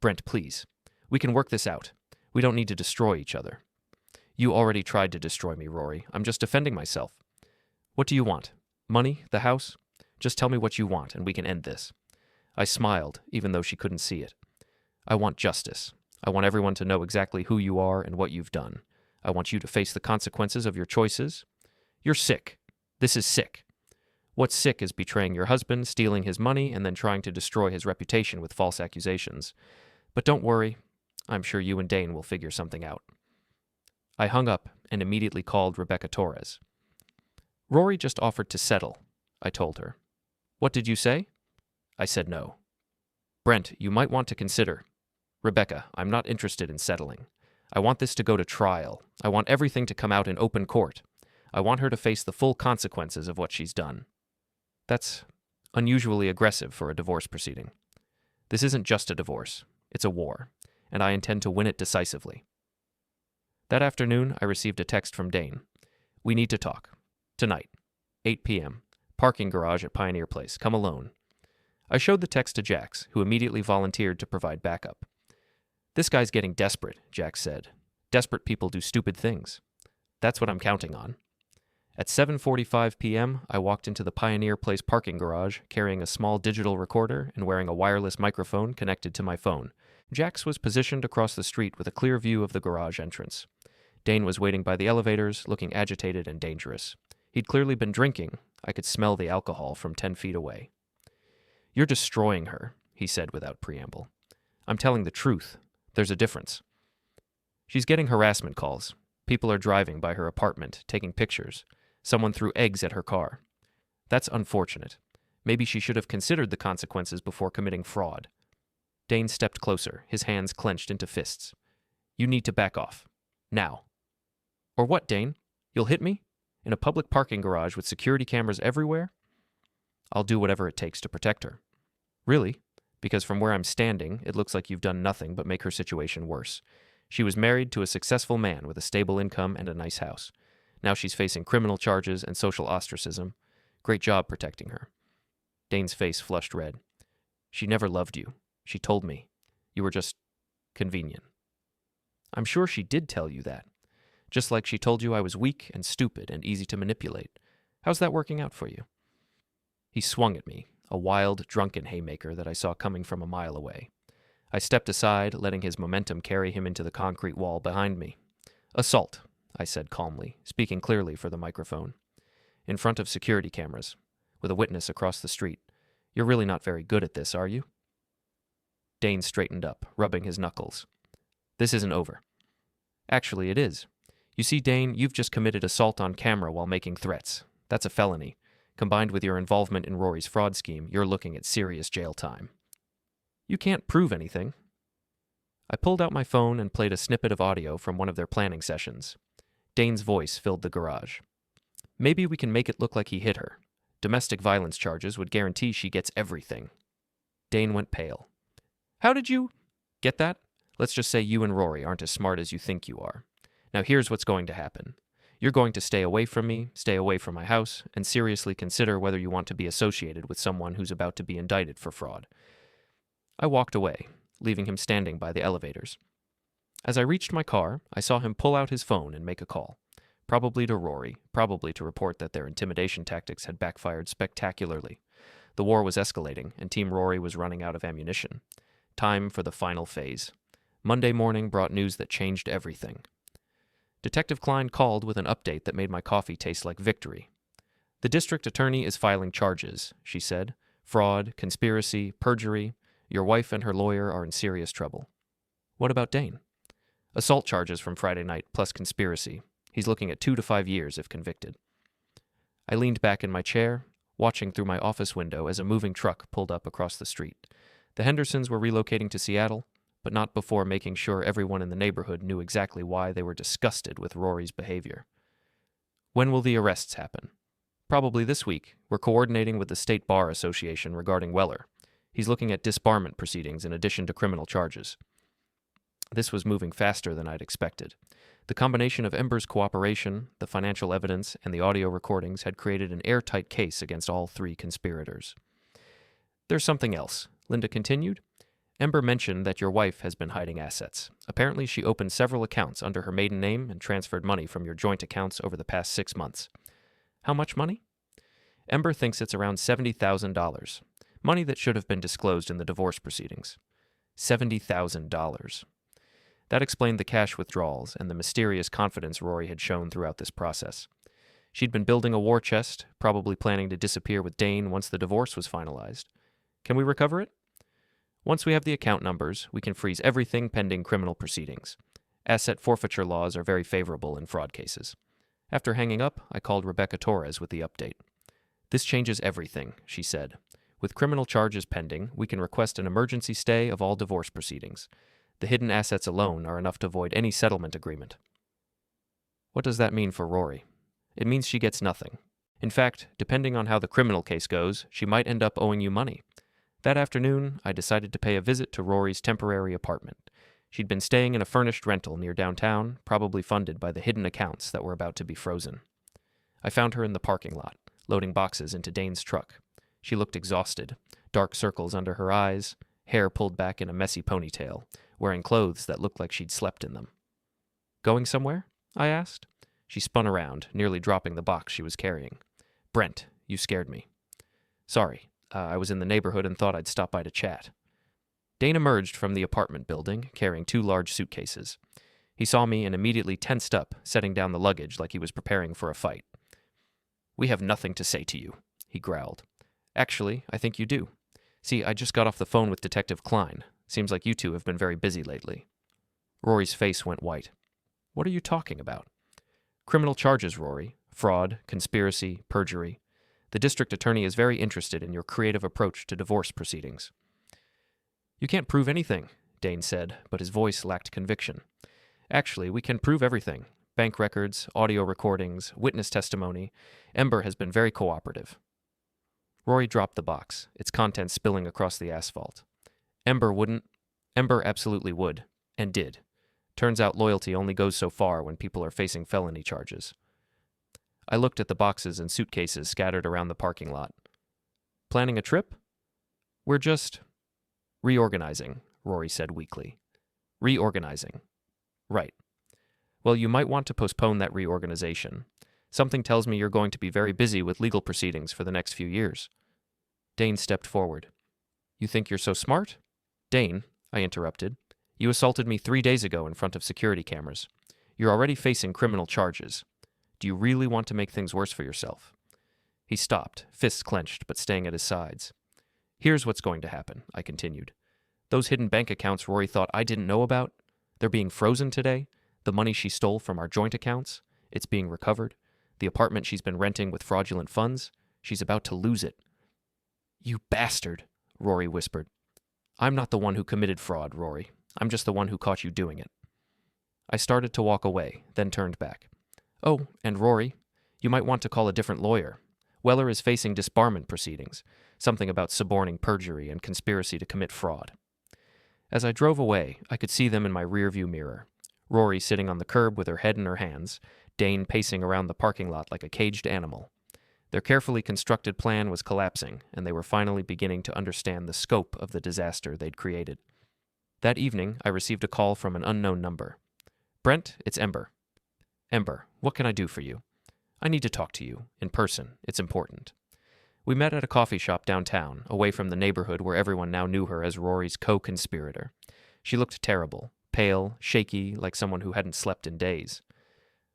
Brent, please. We can work this out. We don't need to destroy each other. You already tried to destroy me, Rory. I'm just defending myself. What do you want? Money? The house? Just tell me what you want, and we can end this. I smiled, even though she couldn't see it. I want justice. I want everyone to know exactly who you are and what you've done. I want you to face the consequences of your choices. You're sick. This is sick. What's sick is betraying your husband, stealing his money, and then trying to destroy his reputation with false accusations. But don't worry. I'm sure you and Dane will figure something out. I hung up and immediately called Rebecca Torres. Rory just offered to settle, I told her. What did you say? I said no. Brent, you might want to consider. Rebecca, I'm not interested in settling. I want this to go to trial. I want everything to come out in open court. I want her to face the full consequences of what she's done. That's unusually aggressive for a divorce proceeding. This isn't just a divorce. It's a war, and I intend to win it decisively. That afternoon, I received a text from Dane. We need to talk. Tonight, 8 p.m., parking garage at Pioneer Place. Come alone. I showed the text to Jax, who immediately volunteered to provide backup. This guy's getting desperate, Jax said. Desperate people do stupid things. That's what I'm counting on. At 7:45 p.m., I walked into the Pioneer Place parking garage carrying a small digital recorder and wearing a wireless microphone connected to my phone. Jax was positioned across the street with a clear view of the garage entrance. Dane was waiting by the elevators, looking agitated and dangerous. He'd clearly been drinking. I could smell the alcohol from 10 feet away. "You're destroying her," he said without preamble. "I'm telling the truth. There's a difference. She's getting harassment calls. People are driving by her apartment, taking pictures. Someone threw eggs at her car. That's unfortunate. Maybe she should have considered the consequences before committing fraud." Dane stepped closer, his hands clenched into fists. "You need to back off. Now." "Or what, Dane? You'll hit me? In a public parking garage with security cameras everywhere?" "I'll do whatever it takes to protect her." "Really? Because from where I'm standing, it looks like you've done nothing but make her situation worse. She was married to a successful man with a stable income and a nice house. Now she's facing criminal charges and social ostracism. Great job protecting her." Dane's face flushed red. "She never loved you. She told me. You were just convenient." "I'm sure she did tell you that. Just like she told you I was weak and stupid and easy to manipulate. How's that working out for you?" He swung at me, a wild, drunken haymaker that I saw coming from a mile away. I stepped aside, letting his momentum carry him into the concrete wall behind me. "Assault," I said calmly, speaking clearly for the microphone. "In front of security cameras, with a witness across the street. You're really not very good at this, are you?" Dane straightened up, rubbing his knuckles. "This isn't over." "Actually, it is. You see, Dane, you've just committed assault on camera while making threats. That's a felony. Combined with your involvement in Rory's fraud scheme, you're looking at serious jail time." "You can't prove anything." I pulled out my phone and played a snippet of audio from one of their planning sessions. Dane's voice filled the garage. "Maybe we can make it look like he hit her. Domestic violence charges would guarantee she gets everything." Dane went pale. "How did you get that? Let's just say you and Rory aren't as smart as you think you are. Now here's what's going to happen. You're going to stay away from me, stay away from my house, and seriously consider whether you want to be associated with someone who's about to be indicted for fraud." I walked away, leaving him standing by the elevators. As I reached my car, I saw him pull out his phone and make a call. Probably to Rory, probably to report that their intimidation tactics had backfired spectacularly. The war was escalating, and Team Rory was running out of ammunition. Time for the final phase. Monday morning brought news that changed everything. Detective Klein called with an update that made my coffee taste like victory. "The district attorney is filing charges," she said. "Fraud, conspiracy, perjury. Your wife and her lawyer are in serious trouble." "What about Dane?" "Assault charges from Friday night, plus conspiracy. He's looking at 2 to 5 years if convicted." I leaned back in my chair, watching through my office window as a moving truck pulled up across the street. The Hendersons were relocating to Seattle, but not before making sure everyone in the neighborhood knew exactly why they were disgusted with Rory's behavior. "When will the arrests happen?" "Probably this week. We're coordinating with the State Bar Association regarding Weller. He's looking at disbarment proceedings in addition to criminal charges." This was moving faster than I'd expected. The combination of Ember's cooperation, the financial evidence, and the audio recordings had created an airtight case against all 3 conspirators. "There's something else," Linda continued. "Ember mentioned that your wife has been hiding assets. Apparently she opened several accounts under her maiden name and transferred money from your joint accounts over the past 6 months. How much money?" "Ember thinks it's around $70,000. Money that should have been disclosed in the divorce proceedings." $70,000. That explained the cash withdrawals and the mysterious confidence Rory had shown throughout this process. She'd been building a war chest, probably planning to disappear with Dane once the divorce was finalized. "Can we recover it?" "Once we have the account numbers, we can freeze everything pending criminal proceedings. Asset forfeiture laws are very favorable in fraud cases." After hanging up, I called Rebecca Torres with the update. "This changes everything," she said. "With criminal charges pending, we can request an emergency stay of all divorce proceedings. The hidden assets alone are enough to void any settlement agreement." "What does that mean for Rory?" "It means she gets nothing. In fact, depending on how the criminal case goes, she might end up owing you money." That afternoon, I decided to pay a visit to Rory's temporary apartment. She'd been staying in a furnished rental near downtown, probably funded by the hidden accounts that were about to be frozen. I found her in the parking lot, loading boxes into Dane's truck. She looked exhausted, dark circles under her eyes, hair pulled back in a messy ponytail, wearing clothes that looked like she'd slept in them. "Going somewhere?" I asked. She spun around, nearly dropping the box she was carrying. "Brent, you scared me." "Sorry, I was in the neighborhood and thought I'd stop by to chat." Dane emerged from the apartment building, carrying 2 large suitcases. He saw me and immediately tensed up, setting down the luggage like he was preparing for a fight. "We have nothing to say to you," he growled. "Actually, I think you do. See, I just got off the phone with Detective Klein. Seems like you two have been very busy lately." Rory's face went white. "What are you talking about?" "Criminal charges, Rory. Fraud, conspiracy, perjury. The district attorney is very interested in your creative approach to divorce proceedings." "You can't prove anything," Dane said, but his voice lacked conviction. "Actually, we can prove everything. Bank records, audio recordings, witness testimony. Ember has been very cooperative." Rory dropped the box, its contents spilling across the asphalt. "Ember wouldn't." "Ember absolutely would, and did. Turns out loyalty only goes so far when people are facing felony charges." I looked at the boxes and suitcases scattered around the parking lot. "Planning a trip?" "We're just reorganizing," Rory said weakly. "Reorganizing. Right. Well, you might want to postpone that reorganization. Something tells me you're going to be very busy with legal proceedings for the next few years." Dane stepped forward. "You think you're so smart?" "Dane," I interrupted, "you assaulted me 3 days ago in front of security cameras. You're already facing criminal charges. Do you really want to make things worse for yourself?" He stopped, fists clenched but staying at his sides. "Here's what's going to happen," I continued. "Those hidden bank accounts Rory thought I didn't know about, they're being frozen today. The money she stole from our joint accounts, it's being recovered. The apartment she's been renting with fraudulent funds, she's about to lose it." "You bastard," Rory whispered. "I'm not the one who committed fraud, Rory. I'm just the one who caught you doing it." I started to walk away, then turned back. "Oh, and Rory, you might want to call a different lawyer. Weller is facing disbarment proceedings, something about suborning perjury and conspiracy to commit fraud." As I drove away, I could see them in my rearview mirror. Rory sitting on the curb with her head in her hands, Dane pacing around the parking lot like a caged animal. Their carefully constructed plan was collapsing, and they were finally beginning to understand the scope of the disaster they'd created. That evening, I received a call from an unknown number. "Brent, it's Ember." "Ember, what can I do for you?" "I need to talk to you, in person. It's important." We met at a coffee shop downtown, away from the neighborhood where everyone now knew her as Rory's co-conspirator. She looked terrible, pale, shaky, like someone who hadn't slept in days.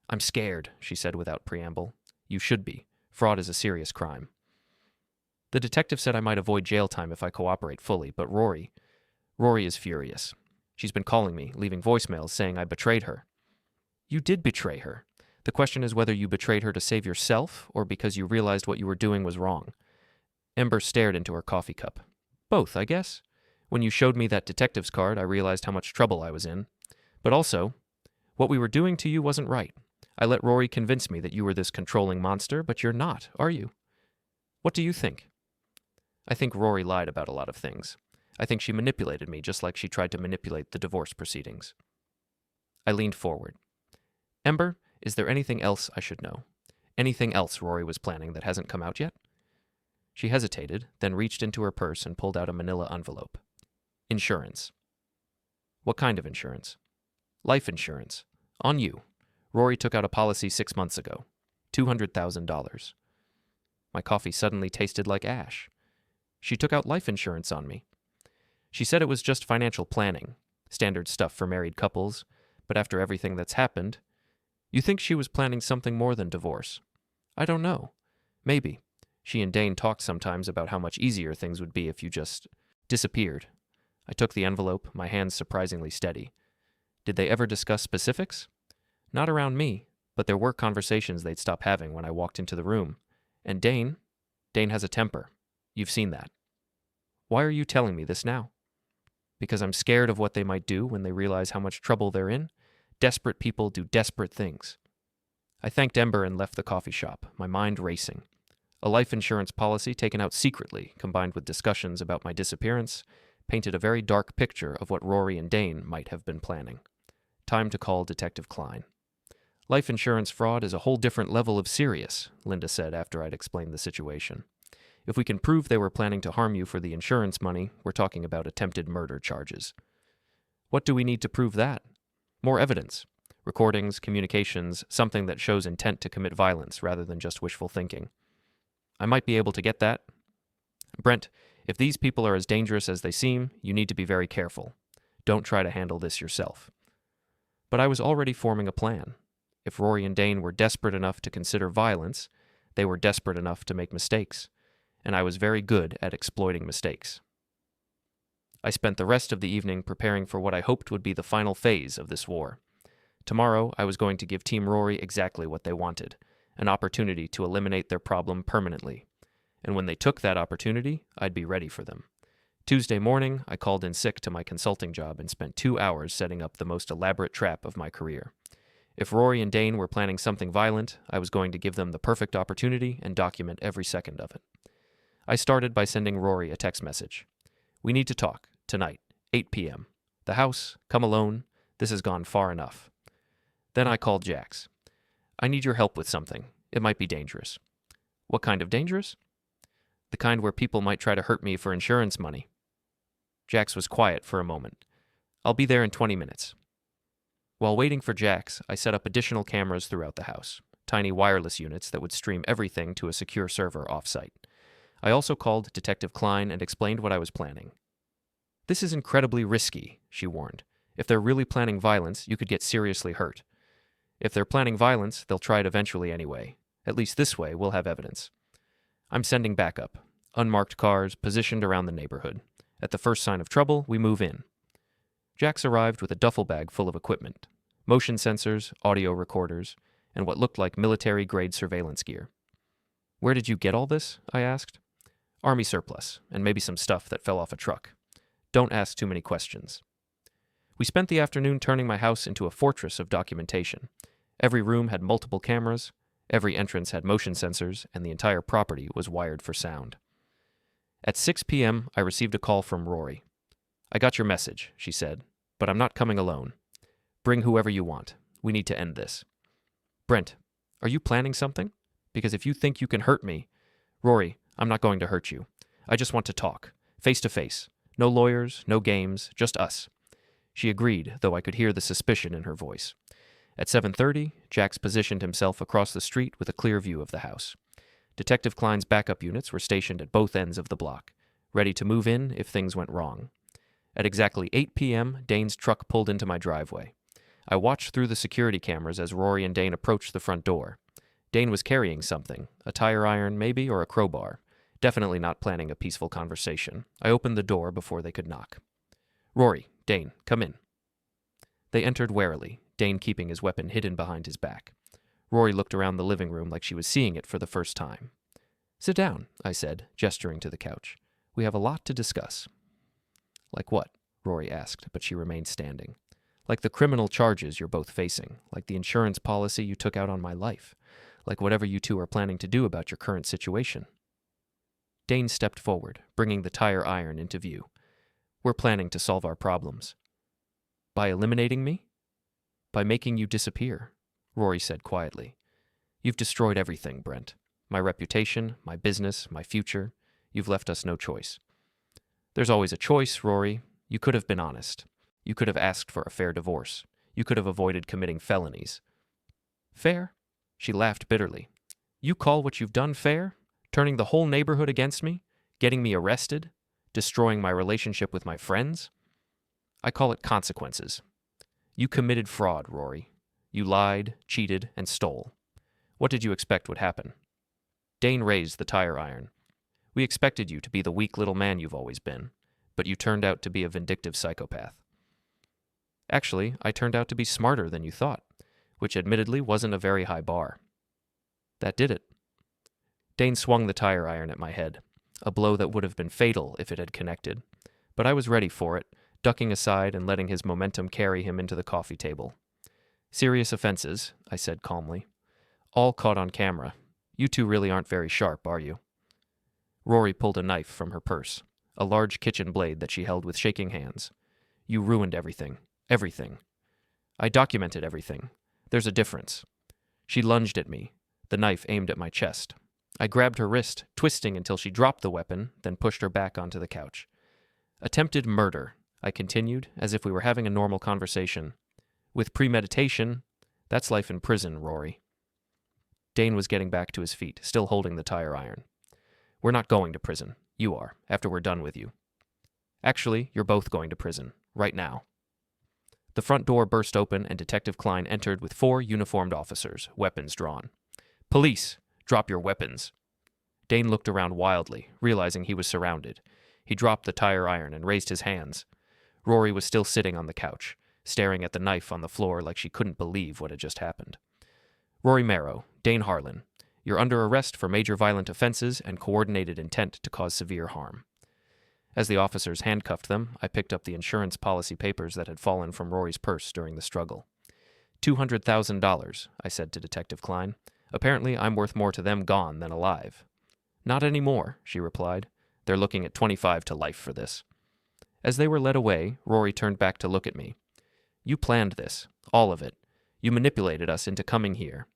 "I'm scared," she said without preamble. "You should be. Fraud is a serious crime." The detective said I might avoid jail time if I cooperate fully, but Rory is furious. She's been calling me, leaving voicemails saying I betrayed her. "You did betray her. The question is whether you betrayed her to save yourself or because you realized what you were doing was wrong." Ember stared into her coffee cup. "Both, I guess. When you showed me that detective's card, I realized how much trouble I was in. But also, what we were doing to you wasn't right. I let Rory convince me that you were this controlling monster, but you're not, are you? What do you think?" I think Rory lied about a lot of things. I think she manipulated me just like she tried to manipulate the divorce proceedings. I leaned forward. "Ember, is there anything else I should know? Anything else Rory was planning that hasn't come out yet?" She hesitated, then reached into her purse and pulled out a manila envelope. "Insurance." "What kind of insurance?" "Life insurance. On you. Rory took out a policy 6 months ago. $200,000. My coffee suddenly tasted like ash. She took out life insurance on me. She said it was just financial planning, standard stuff for married couples, but after everything that's happened, you think she was planning something more than divorce? I don't know. Maybe. She and Dane talked sometimes about how much easier things would be if you just disappeared. I took the envelope, my hands surprisingly steady. Did they ever discuss specifics? Not around me, but there were conversations they'd stop having when I walked into the room. And Dane has a temper. You've seen that. Why are you telling me this now? Because I'm scared of what they might do when they realize how much trouble they're in. Desperate people do desperate things. I thanked Ember and left the coffee shop, my mind racing. A life insurance policy taken out secretly, combined with discussions about my disappearance, painted a very dark picture of what Rory and Dane might have been planning. Time to call Detective Klein. "Life insurance fraud is a whole different level of serious," Linda said after I'd explained the situation. "If we can prove they were planning to harm you for the insurance money, we're talking about attempted murder charges." "What do we need to prove that?" "More evidence. Recordings, communications, something that shows intent to commit violence rather than just wishful thinking." "I might be able to get that." "Brent, If these people are as dangerous as they seem, you need to be very careful. Don't try to handle this yourself. But I was already forming a plan. If Rory and Dane were desperate enough to consider violence, they were desperate enough to make mistakes, and I was very good at exploiting mistakes. I spent the rest of the evening preparing for what I hoped would be the final phase of this war. Tomorrow, I was going to give Team Rory exactly what they wanted, an opportunity to eliminate their problem permanently. And when they took that opportunity, I'd be ready for them. Tuesday morning, I called in sick to my consulting job and spent 2 hours setting up the most elaborate trap of my career. If Rory and Dane were planning something violent, I was going to give them the perfect opportunity and document every second of it. I started by sending Rory a text message. "We need to talk, tonight, 8 p.m. The house, come alone, this has gone far enough." Then I called Jax. "I need your help with something. It might be dangerous." "What kind of dangerous?" "The kind where people might try to hurt me for insurance money." Jax was quiet for a moment. "I'll be there in 20 minutes. While waiting for Jax, I set up additional cameras throughout the house, tiny wireless units that would stream everything to a secure server off-site. I also called Detective Klein and explained what I was planning. "This is incredibly risky," she warned. "If they're really planning violence, you could get seriously hurt. If they're planning violence, they'll try it eventually anyway. At least this way, we'll have evidence. I'm sending backup. Unmarked cars positioned around the neighborhood. At the first sign of trouble, we move in." Jax arrived with a duffel bag full of equipment, motion sensors, audio recorders, and what looked like military-grade surveillance gear. "Where did you get all this?" I asked. "Army surplus, and maybe some stuff that fell off a truck. Don't ask too many questions." We spent the afternoon turning my house into a fortress of documentation. Every room had multiple cameras, every entrance had motion sensors, and the entire property was wired for sound. At 6 p.m., I received a call from Rory. "I got your message," she said, "but I'm not coming alone. Bring whoever you want. We need to end this." "Brent, are you planning something? Because if you think you can hurt me—" "Rory, I'm not going to hurt you. I just want to talk, face to face. No lawyers, no games, just us." She agreed, though I could hear the suspicion in her voice. At 7:30, Jax positioned himself across the street with a clear view of the house. Detective Klein's backup units were stationed at both ends of the block, ready to move in if things went wrong. At exactly 8 p.m., Dane's truck pulled into my driveway. I watched through the security cameras as Rory and Dane approached the front door. Dane was carrying something, a tire iron maybe, or a crowbar. Definitely not planning a peaceful conversation. I opened the door before they could knock. "Rory, Dane, come in." They entered warily, Dane keeping his weapon hidden behind his back. Rory looked around the living room like she was seeing it for the first time. "Sit down," I said, gesturing to the couch. "We have a lot to discuss." "Like what?" Rory asked, but she remained standing. "Like the criminal charges you're both facing, like the insurance policy you took out on my life, like whatever you two are planning to do about your current situation." Dane stepped forward, bringing the tire iron into view. "We're planning to solve our problems." "By eliminating me?" "By making you disappear," Rory said quietly. "You've destroyed everything, Brent. My reputation, my business, my future. You've left us no choice." "There's always a choice, Rory. You could have been honest. You could have asked for a fair divorce. You could have avoided committing felonies." "Fair?" She laughed bitterly. "You call what you've done fair? Turning the whole neighborhood against me? Getting me arrested? Destroying my relationship with my friends? I call it consequences. You committed fraud, Rory. You lied, cheated, and stole. What did you expect would happen?" Dane raised the tire iron. "We expected you to be the weak little man you've always been, but you turned out to be a vindictive psychopath." "Actually, I turned out to be smarter than you thought, which admittedly wasn't a very high bar." "That did it." Dane swung the tire iron at my head, a blow that would have been fatal if it had connected, but I was ready for it, ducking aside and letting his momentum carry him into the coffee table. "Serious offenses," I said calmly. "All caught on camera. You two really aren't very sharp, are you?" Rory pulled a knife from her purse, a large kitchen blade that she held with shaking hands. "You ruined everything. Everything." "I documented everything. There's a difference." She lunged at me, the knife aimed at my chest. I grabbed her wrist, twisting until she dropped the weapon, then pushed her back onto the couch. "Attempted murder," I continued, as if we were having a normal conversation. "With premeditation, that's life in prison, Rory." Dane was getting back to his feet, still holding the tire iron. "We're not going to prison. You are, after we're done with you. Actually, you're both going to prison, right now. The front door burst open and Detective Klein entered with 4 uniformed officers, weapons drawn. Police! Drop your weapons! Dane looked around wildly, realizing he was surrounded. He dropped the tire iron and raised his hands. Rory was still sitting on the couch, staring at the knife on the floor like she couldn't believe what had just happened. Rory Marrow, Dane Harlan, you're under arrest for major violent offenses and coordinated intent to cause severe harm. As the officers handcuffed them, I picked up the insurance policy papers that had fallen from Rory's purse during the struggle. $200,000, I said to Detective Klein. Apparently, I'm worth more to them gone than alive. Not anymore, she replied. They're looking at 25 to life for this. As they were led away, Rory turned back to look at me. You planned this, all of it. You manipulated us into coming here.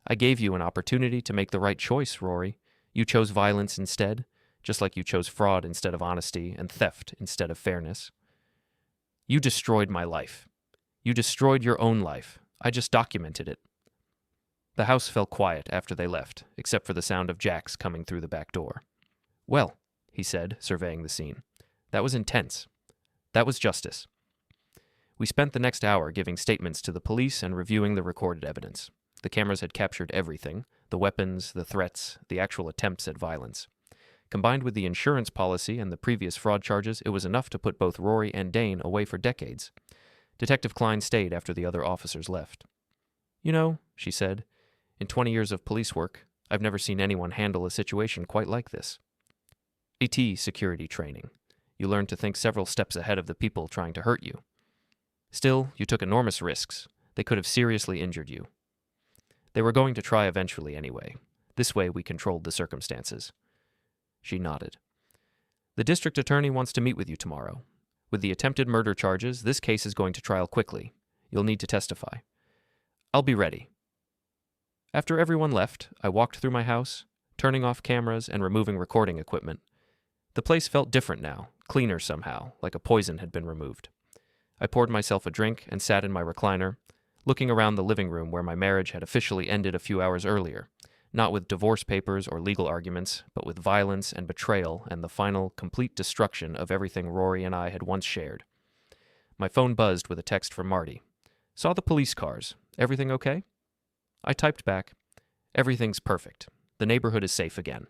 I gave you an opportunity to make the right choice, Rory. You chose violence instead, just like you chose fraud instead of honesty and theft instead of fairness. You destroyed my life. You destroyed your own life. I just documented it. The house fell quiet after they left, except for the sound of Jack's coming through the back door. Well, he said, surveying the scene. That was intense. That was justice. We spent the next hour giving statements to the police and reviewing the recorded evidence. The cameras had captured everything, the weapons, the threats, the actual attempts at violence. Combined with the insurance policy and the previous fraud charges, it was enough to put both Rory and Dane away for decades. Detective Klein stayed after the other officers left. You know, she said, in 20 years of police work, I've never seen anyone handle a situation quite like this. AT security training. You learn to think several steps ahead of the people trying to hurt you. Still, you took enormous risks. They could have seriously injured you. They were going to try eventually anyway. This way we controlled the circumstances. She nodded. The district attorney wants to meet with you tomorrow. With the attempted murder charges, this case is going to trial quickly. You'll need to testify. I'll be ready. After everyone left, I walked through my house, turning off cameras and removing recording equipment. The place felt different now, cleaner somehow, like a poison had been removed. I poured myself a drink and sat in my recliner, looking around the living room where my marriage had officially ended a few hours earlier, not with divorce papers or legal arguments, but with violence and betrayal and the final, complete destruction of everything Rory and I had once shared. My phone buzzed with a text from Marty. Saw the police cars. Everything okay? I typed back, everything's perfect. The neighborhood is safe again.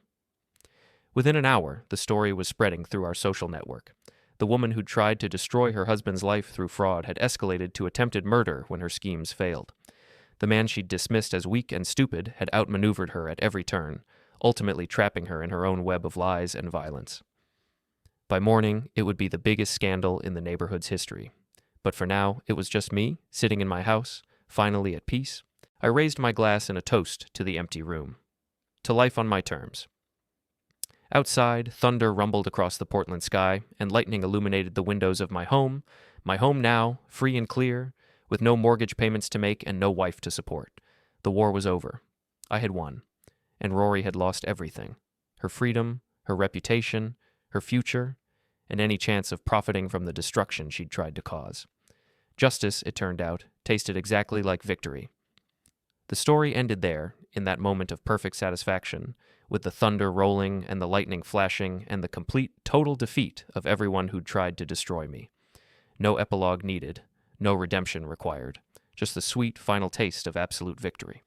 Within an hour, the story was spreading through our social network. The woman who'd tried to destroy her husband's life through fraud had escalated to attempted murder when her schemes failed. The man she'd dismissed as weak and stupid had outmaneuvered her at every turn, ultimately trapping her in her own web of lies and violence. By morning, it would be the biggest scandal in the neighborhood's history. But for now, it was just me, sitting in my house, finally at peace. I raised my glass in a toast to the empty room. To life on my terms. Outside, thunder rumbled across the Portland sky, and lightning illuminated the windows of my home now, free and clear, with no mortgage payments to make and no wife to support. The war was over. I had won, and Rory had lost everything. Her freedom, her reputation, her future, and any chance of profiting from the destruction she'd tried to cause. Justice, it turned out, tasted exactly like victory. The story ended there, in that moment of perfect satisfaction, with the thunder rolling and the lightning flashing and the complete, total defeat of everyone who'd tried to destroy me. No epilogue needed, no redemption required, just the sweet final taste of absolute victory.